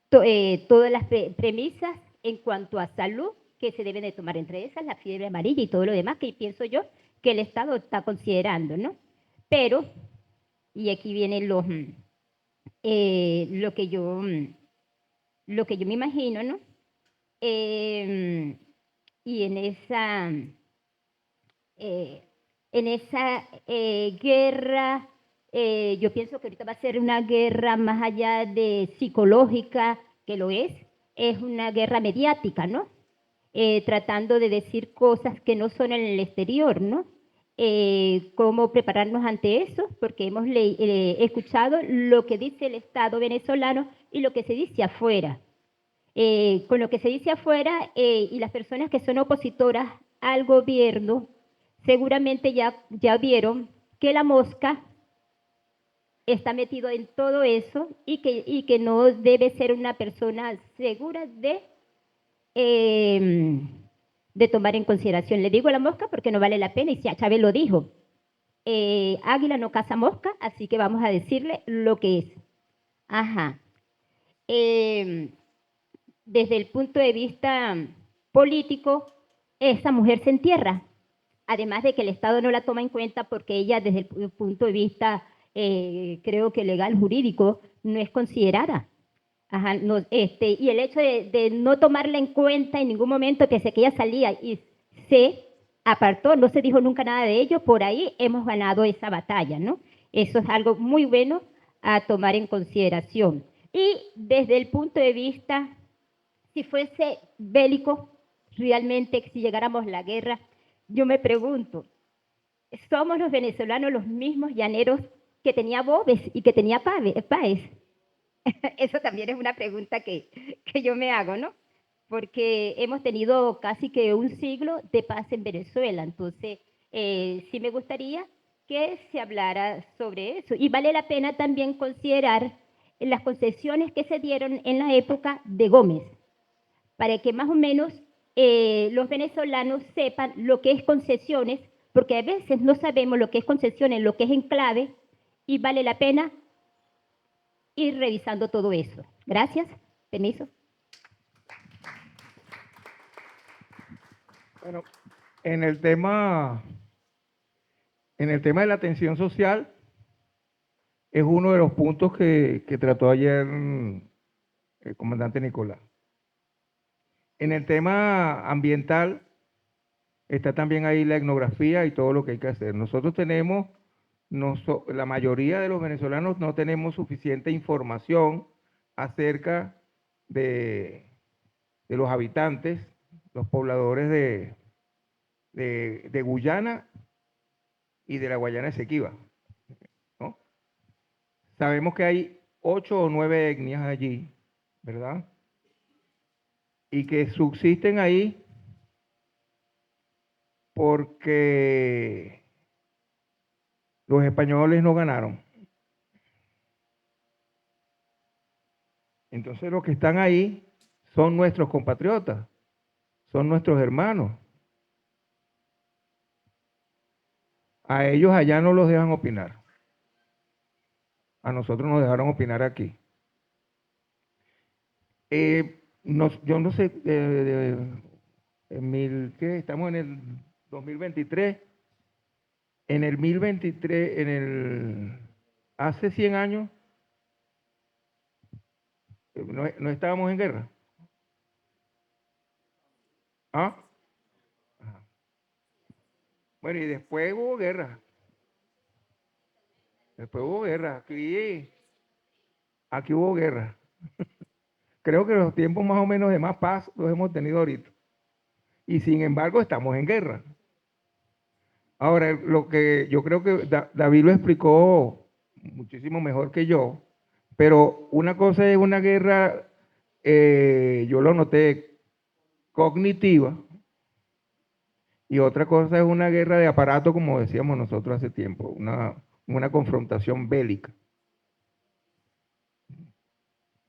todas las premisas en cuanto a salud que se deben de tomar, entre esas la fiebre amarilla y todo lo demás que pienso yo que el Estado está considerando, ¿no? Pero, y aquí viene lo que yo me imagino, ¿no? Y en esa guerra, yo pienso que ahorita va a ser una guerra más allá de psicológica, que lo es una guerra mediática, ¿no? Tratando de decir cosas que no son en el exterior, ¿no? Cómo prepararnos ante eso, porque hemos escuchado lo que dice el Estado venezolano y lo que se dice afuera. Con lo que se dice afuera y las personas que son opositoras al gobierno, seguramente ya vieron que la mosca está metido en todo eso y que no debe ser una persona segura de tomar en consideración. Le digo la mosca porque no vale la pena, y Chávez lo dijo. Águila no caza mosca, así que vamos a decirle lo que es. Ajá. Desde el punto de vista político, esa mujer se entierra. Además de que el Estado no la toma en cuenta porque ella, desde el punto de vista, creo que legal, jurídico, no es considerada. Ajá, no, y el hecho de no tomarla en cuenta en ningún momento, que ella salía y se apartó, no se dijo nunca nada de ello, por ahí hemos ganado esa batalla, ¿no? Eso es algo muy bueno a tomar en consideración. Y desde el punto de vista, si fuese bélico, realmente, si llegáramos a la guerra, yo me pregunto, ¿somos los venezolanos los mismos llaneros que tenía Boves y que tenía Páez? Eso también es una pregunta que yo me hago, ¿no? Porque hemos tenido casi que un siglo de paz en Venezuela, entonces sí me gustaría que se hablara sobre eso. Y vale la pena también considerar las concesiones que se dieron en la época de Gómez, para que más o menos los venezolanos sepan lo que es concesiones, porque a veces no sabemos lo que es concesiones, lo que es enclave, y vale la pena ir revisando todo eso. Gracias. Permiso. Bueno, en el tema de la atención social, es uno de los puntos que trató ayer el comandante Nicolás. En el tema ambiental, está también ahí la etnografía y todo lo que hay que hacer. Nosotros tenemos, la mayoría de los venezolanos no tenemos suficiente información acerca de los habitantes, los pobladores de Guyana y de la Guayana Esequiba, ¿no? Sabemos que hay 8 o 9 etnias allí, ¿verdad? Y que subsisten ahí porque los españoles no ganaron. Entonces los que están ahí son nuestros compatriotas, son nuestros hermanos. A ellos allá no los dejan opinar. A nosotros nos dejaron opinar aquí. Yo no sé, ¿qué? Estamos en el 2023. En el 1023, hace 100 años, No estábamos en guerra. ¿Ah? Ajá. Bueno, y después hubo guerra. Después hubo guerra. Aquí hubo guerra. Creo que los tiempos más o menos de más paz los hemos tenido ahorita. Y sin embargo estamos en guerra. Ahora, lo que yo creo que David lo explicó muchísimo mejor que yo, pero una cosa es una guerra, yo lo noté, cognitiva, y otra cosa es una guerra de aparato, como decíamos nosotros hace tiempo, una confrontación bélica.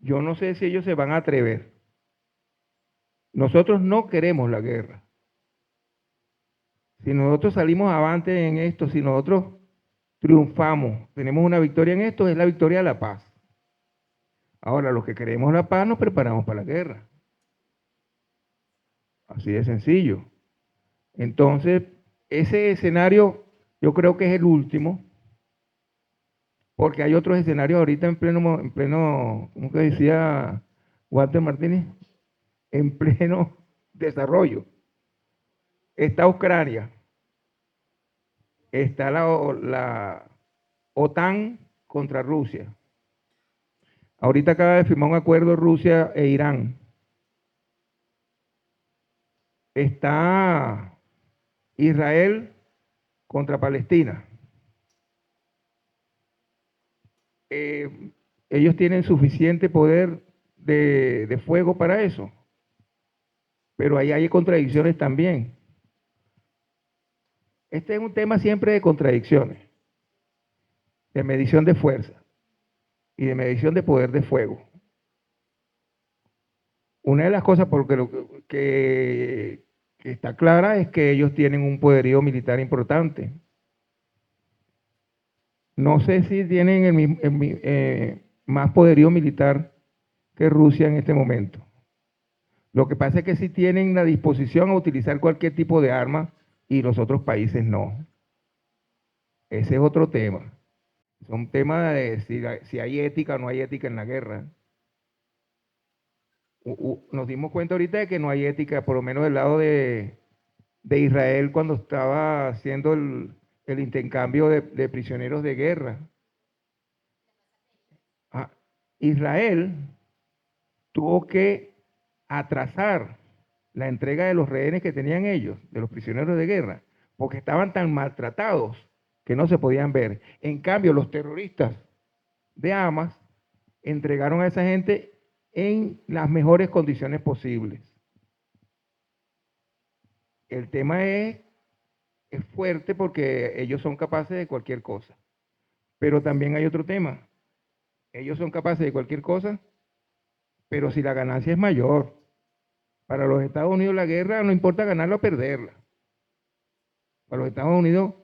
Yo no sé si ellos se van a atrever. Nosotros no queremos la guerra. Si nosotros salimos avante en esto, si nosotros triunfamos, tenemos una victoria en esto, es la victoria de la paz. Ahora, los que queremos la paz nos preparamos para la guerra. Así de sencillo. Entonces, ese escenario yo creo que es el último, porque hay otros escenarios ahorita en pleno, ¿cómo que decía Walter Martínez? En pleno desarrollo. Está Ucrania, está la OTAN contra Rusia. Ahorita acaba de firmar un acuerdo Rusia e Irán. Está Israel contra Palestina. Ellos tienen suficiente poder de fuego para eso, pero ahí hay contradicciones también. Este es un tema siempre de contradicciones, de medición de fuerza y de medición de poder de fuego. Una de las cosas que está clara es que ellos tienen un poderío militar importante. No sé si tienen más poderío militar que Rusia en este momento. Lo que pasa es que sí tienen la disposición a utilizar cualquier tipo de arma y los otros países no. Ese es otro tema. Es un tema de si hay ética o no hay ética en la guerra. Nos dimos cuenta ahorita de que no hay ética, por lo menos del lado de Israel cuando estaba haciendo el intercambio de prisioneros de guerra. Israel tuvo que atrasar la entrega de los rehenes que tenían ellos, de los prisioneros de guerra, porque estaban tan maltratados que no se podían ver. En cambio, los terroristas de Hamas entregaron a esa gente en las mejores condiciones posibles. El tema es fuerte porque ellos son capaces de cualquier cosa. Pero también hay otro tema. Ellos son capaces de cualquier cosa, pero si la ganancia es mayor. Para los Estados Unidos la guerra no importa ganarla o perderla. Para los Estados Unidos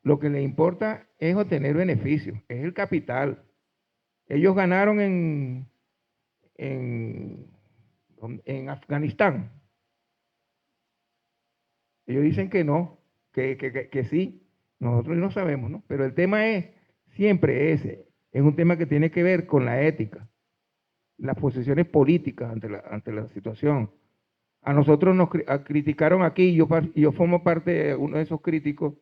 lo que les importa es obtener beneficios, es el capital. Ellos ganaron en Afganistán. Ellos dicen que no, que sí. Nosotros no sabemos, ¿no? Pero el tema es siempre ese. Es un tema que tiene que ver con la ética, las posiciones políticas ante la situación. A nosotros nos criticaron aquí, yo formo parte de uno de esos críticos,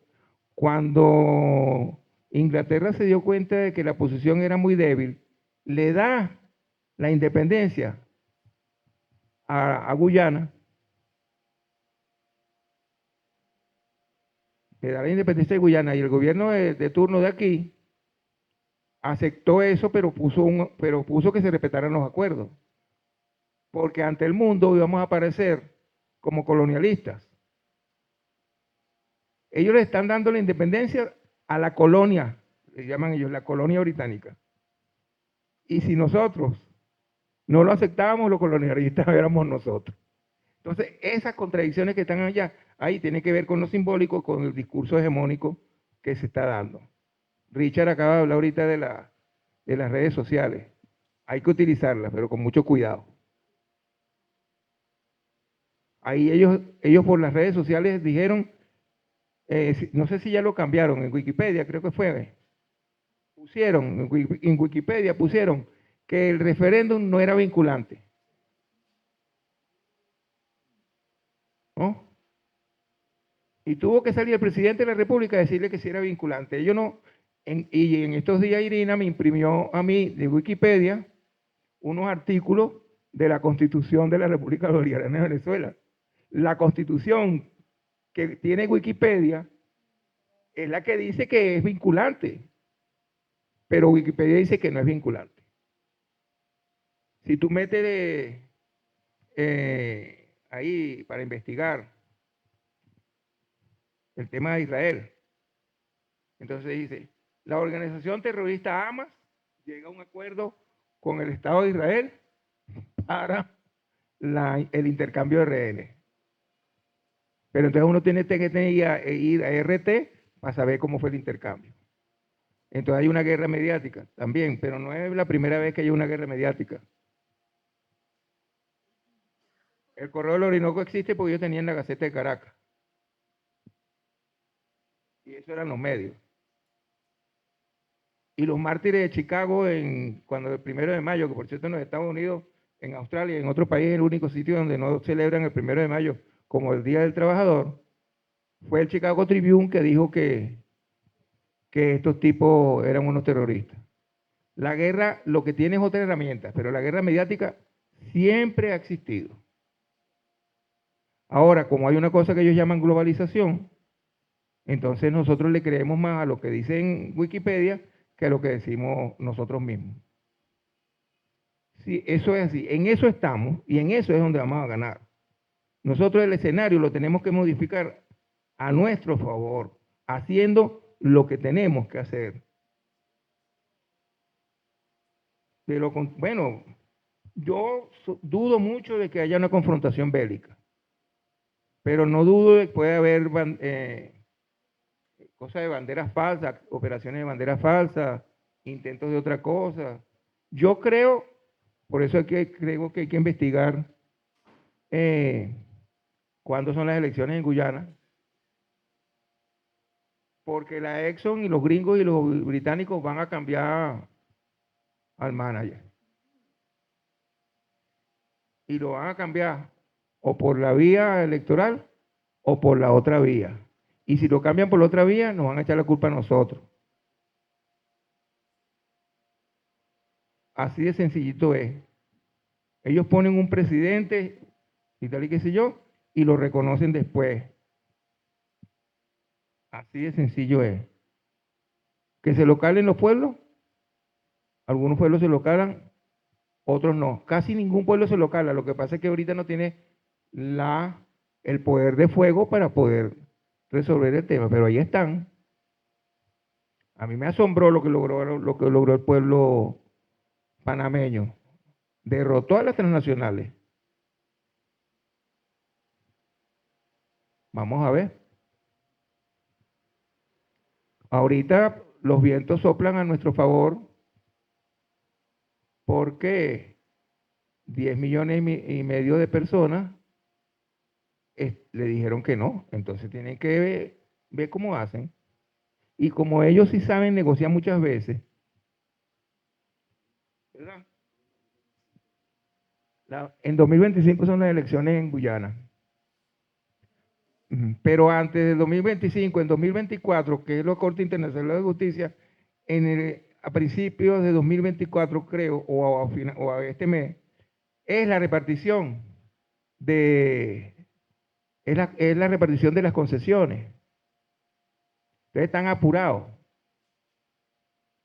cuando Inglaterra se dio cuenta de que la posición era muy débil, le da la independencia a Guyana, le da la independencia de Guyana y el gobierno de turno de aquí aceptó eso, pero puso que se respetaran los acuerdos, porque ante el mundo íbamos a aparecer como colonialistas. Ellos le están dando la independencia a la colonia, le llaman ellos la colonia británica. Y si nosotros no lo aceptábamos, los colonialistas éramos nosotros. Entonces, esas contradicciones que están allá, ahí tienen que ver con lo simbólico, con el discurso hegemónico que se está dando. Richard acaba de hablar ahorita de las redes sociales. Hay que utilizarlas, pero con mucho cuidado. Ahí ellos por las redes sociales dijeron, no sé si ya lo cambiaron, en Wikipedia creo que fue, en Wikipedia pusieron que el referéndum no era vinculante. ¿No? Y tuvo que salir el presidente de la República a decirle que sí era vinculante. Ellos no, y en estos días Irina me imprimió a mí de Wikipedia unos artículos de la Constitución de la República Bolivariana de Venezuela. La Constitución que tiene Wikipedia es la que dice que es vinculante, pero Wikipedia dice que no es vinculante. Si tú metes ahí para investigar el tema de Israel, entonces dice, la organización terrorista Hamas llega a un acuerdo con el Estado de Israel para el intercambio de rehenes. Pero entonces uno tiene que ir a RT para saber cómo fue el intercambio. Entonces hay una guerra mediática también, pero no es la primera vez que hay una guerra mediática. El Correo del Orinoco existe porque yo tenía en la Gaceta de Caracas. Y eso eran los medios. Y los mártires de Chicago, cuando el 1 de mayo, que por cierto en los Estados Unidos, en Australia y en otro país es el único sitio donde no celebran el 1 de mayo como el Día del Trabajador, fue el Chicago Tribune que dijo que estos tipos eran unos terroristas. La guerra lo que tiene es otra herramienta, pero la guerra mediática siempre ha existido. Ahora, como hay una cosa que ellos llaman globalización, entonces nosotros le creemos más a lo que dice en Wikipedia que a lo que decimos nosotros mismos. Sí, eso es así. En eso estamos y en eso es donde vamos a ganar. Nosotros el escenario lo tenemos que modificar a nuestro favor, haciendo lo que tenemos que hacer. Bueno, yo dudo mucho de que haya una confrontación bélica, pero no dudo de que pueda haber cosas de banderas falsas, operaciones de banderas falsas, intentos de otra cosa. Yo creo, por eso creo que hay que investigar cuándo son las elecciones en Guyana, porque la Exxon y los gringos y los británicos van a cambiar al manager. Y lo van a cambiar o por la vía electoral o por la otra vía. Y si lo cambian por la otra vía, nos van a echar la culpa a nosotros. Así de sencillito es. Ellos ponen un presidente y tal y qué sé yo, y lo reconocen después. Así de sencillo es. Que se lo calen los pueblos, algunos pueblos se lo calan, otros no. Casi ningún pueblo se lo cala. Lo que pasa es que ahorita no tiene el poder de fuego para poder resolver el tema, pero ahí están. A mí me asombró lo que logró el pueblo panameño. Derrotó a las transnacionales. Vamos a ver. Ahorita los vientos soplan a nuestro favor porque 10 millones y medio de personas le dijeron que no. Entonces tienen que ver cómo hacen. Y como ellos sí saben negociar muchas veces, ¿verdad? En 2025 son las elecciones en Guyana. Pero antes del 2025, en 2024, que es la Corte Internacional de Justicia, a principios de 2024, creo, o a este mes, es la repartición es la repartición de las concesiones. Ustedes están apurados.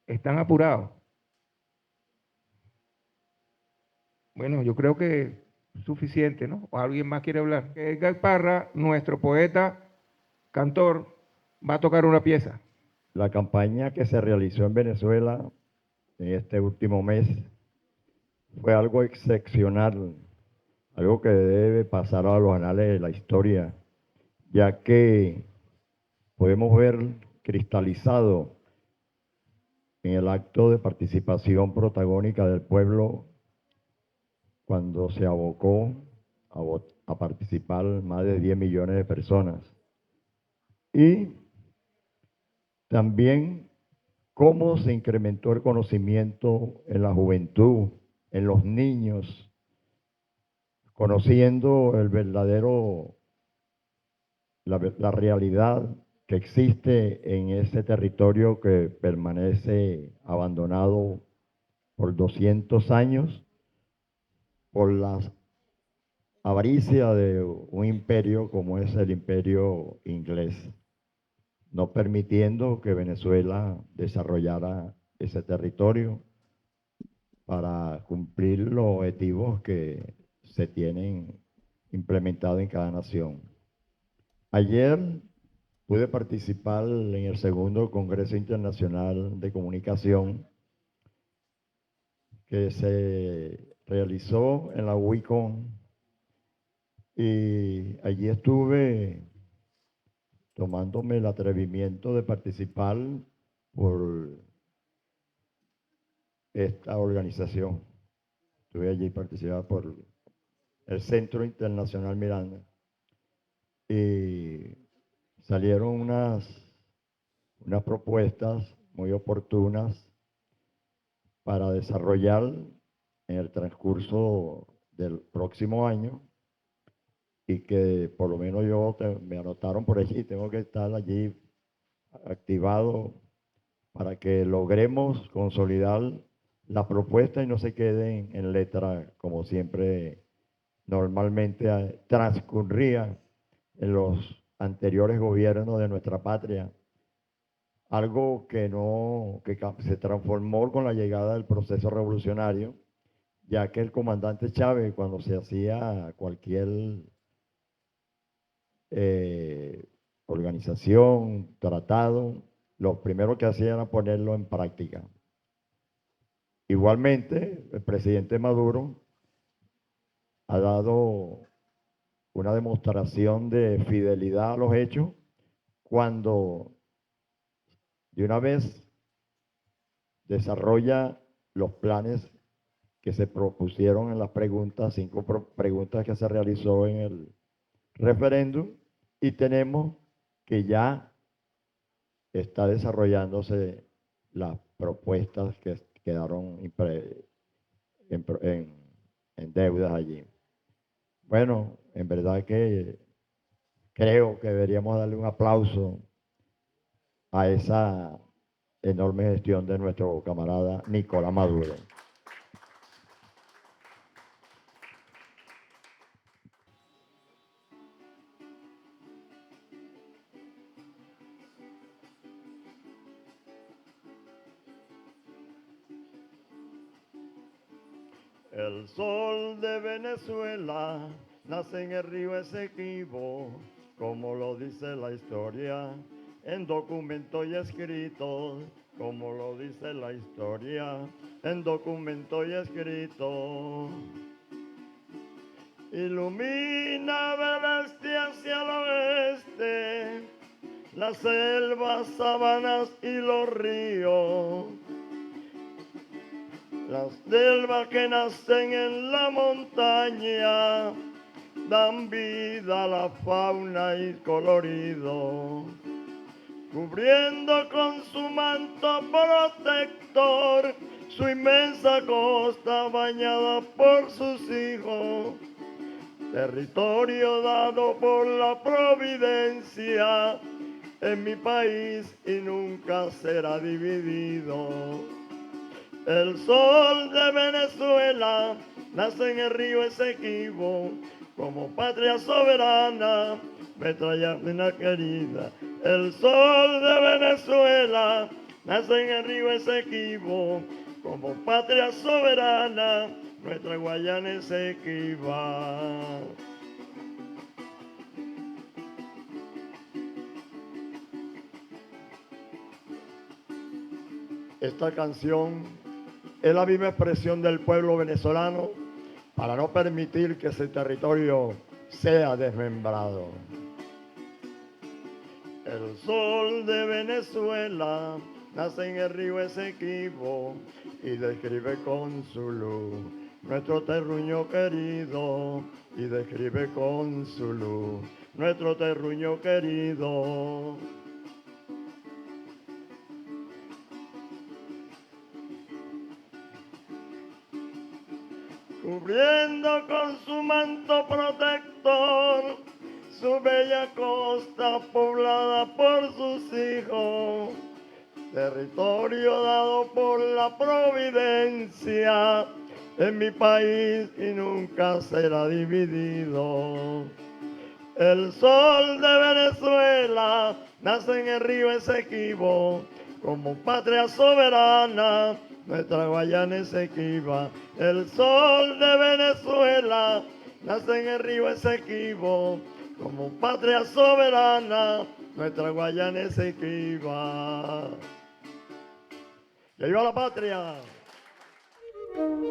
Están apurados. Bueno, yo creo que es suficiente, ¿no? ¿O alguien más quiere hablar? Edgar Parra, nuestro poeta, cantor, va a tocar una pieza. La campaña que se realizó en Venezuela en este último mes fue algo excepcional, algo que debe pasar a los anales de la historia, ya que podemos ver cristalizado en el acto de participación protagónica del pueblo cuando se abocó a participar más de 10 millones de personas. Y también cómo se incrementó el conocimiento en la juventud, en los niños, conociendo el verdadero, la realidad que existe en ese territorio que permanece abandonado por 200 años por la avaricia de un imperio como es el imperio inglés, no permitiendo que Venezuela desarrollara ese territorio para cumplir los objetivos que se tienen implementados en cada nación. Ayer pude participar en el segundo Congreso Internacional de Comunicación que se realizó en la UICON y allí estuve tomándome el atrevimiento de participar por esta organización. Estuve allí participando por el Centro Internacional Miranda y salieron unas propuestas muy oportunas para desarrollar en el transcurso del próximo año y que por lo menos me anotaron por allí, tengo que estar allí activado para que logremos consolidar la propuesta y no se queden en letra como siempre normalmente transcurría en los anteriores gobiernos de nuestra patria. Algo que se transformó con la llegada del proceso revolucionario, ya que el comandante Chávez, cuando se hacía cualquier organización, tratado, lo primero que hacía era ponerlo en práctica. Igualmente, el presidente Maduro ha dado una demostración de fidelidad a los hechos cuando de una vez desarrolla los planes que se propusieron en las preguntas, 5 preguntas que se realizó en el referéndum, y tenemos que ya está desarrollándose las propuestas que quedaron en deudas allí. Bueno, en verdad que creo que deberíamos darle un aplauso a esa enorme gestión de nuestro camarada Nicolás Maduro. El sol de Venezuela nace en el río Esequibo, como lo dice la historia, en documentos y escritos, como lo dice la historia, en documentos y escritos. Ilumina del este hacia el oeste, las selvas, sabanas y los ríos. Las selvas que nacen en la montaña dan vida a la fauna y colorido, cubriendo con su manto protector su inmensa costa bañada por sus hijos, territorio dado por la providencia en mi país y nunca será dividido. El sol de Venezuela nace en el río Esequibo, como patria soberana, nuestra llana querida. El sol de Venezuela nace en el río Esequibo, como patria soberana, nuestra Guayana Esequiba. Esta canción es la misma expresión del pueblo venezolano para no permitir que ese territorio sea desmembrado. El sol de Venezuela nace en el río Esequibo y describe con su luz nuestro terruño querido, y describe con su luz nuestro terruño querido. cubriendo con su manto protector su bella costa poblada por sus hijos, territorio dado por la providencia en mi país y nunca será dividido. El sol de Venezuela nace en el río Esequibo, como patria soberana, nuestra Guayana Esequiba. El sol de Venezuela nace en el río Esequibo, como patria soberana, nuestra Guayana Esequiba. ¡Que viva la patria! Thank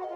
you.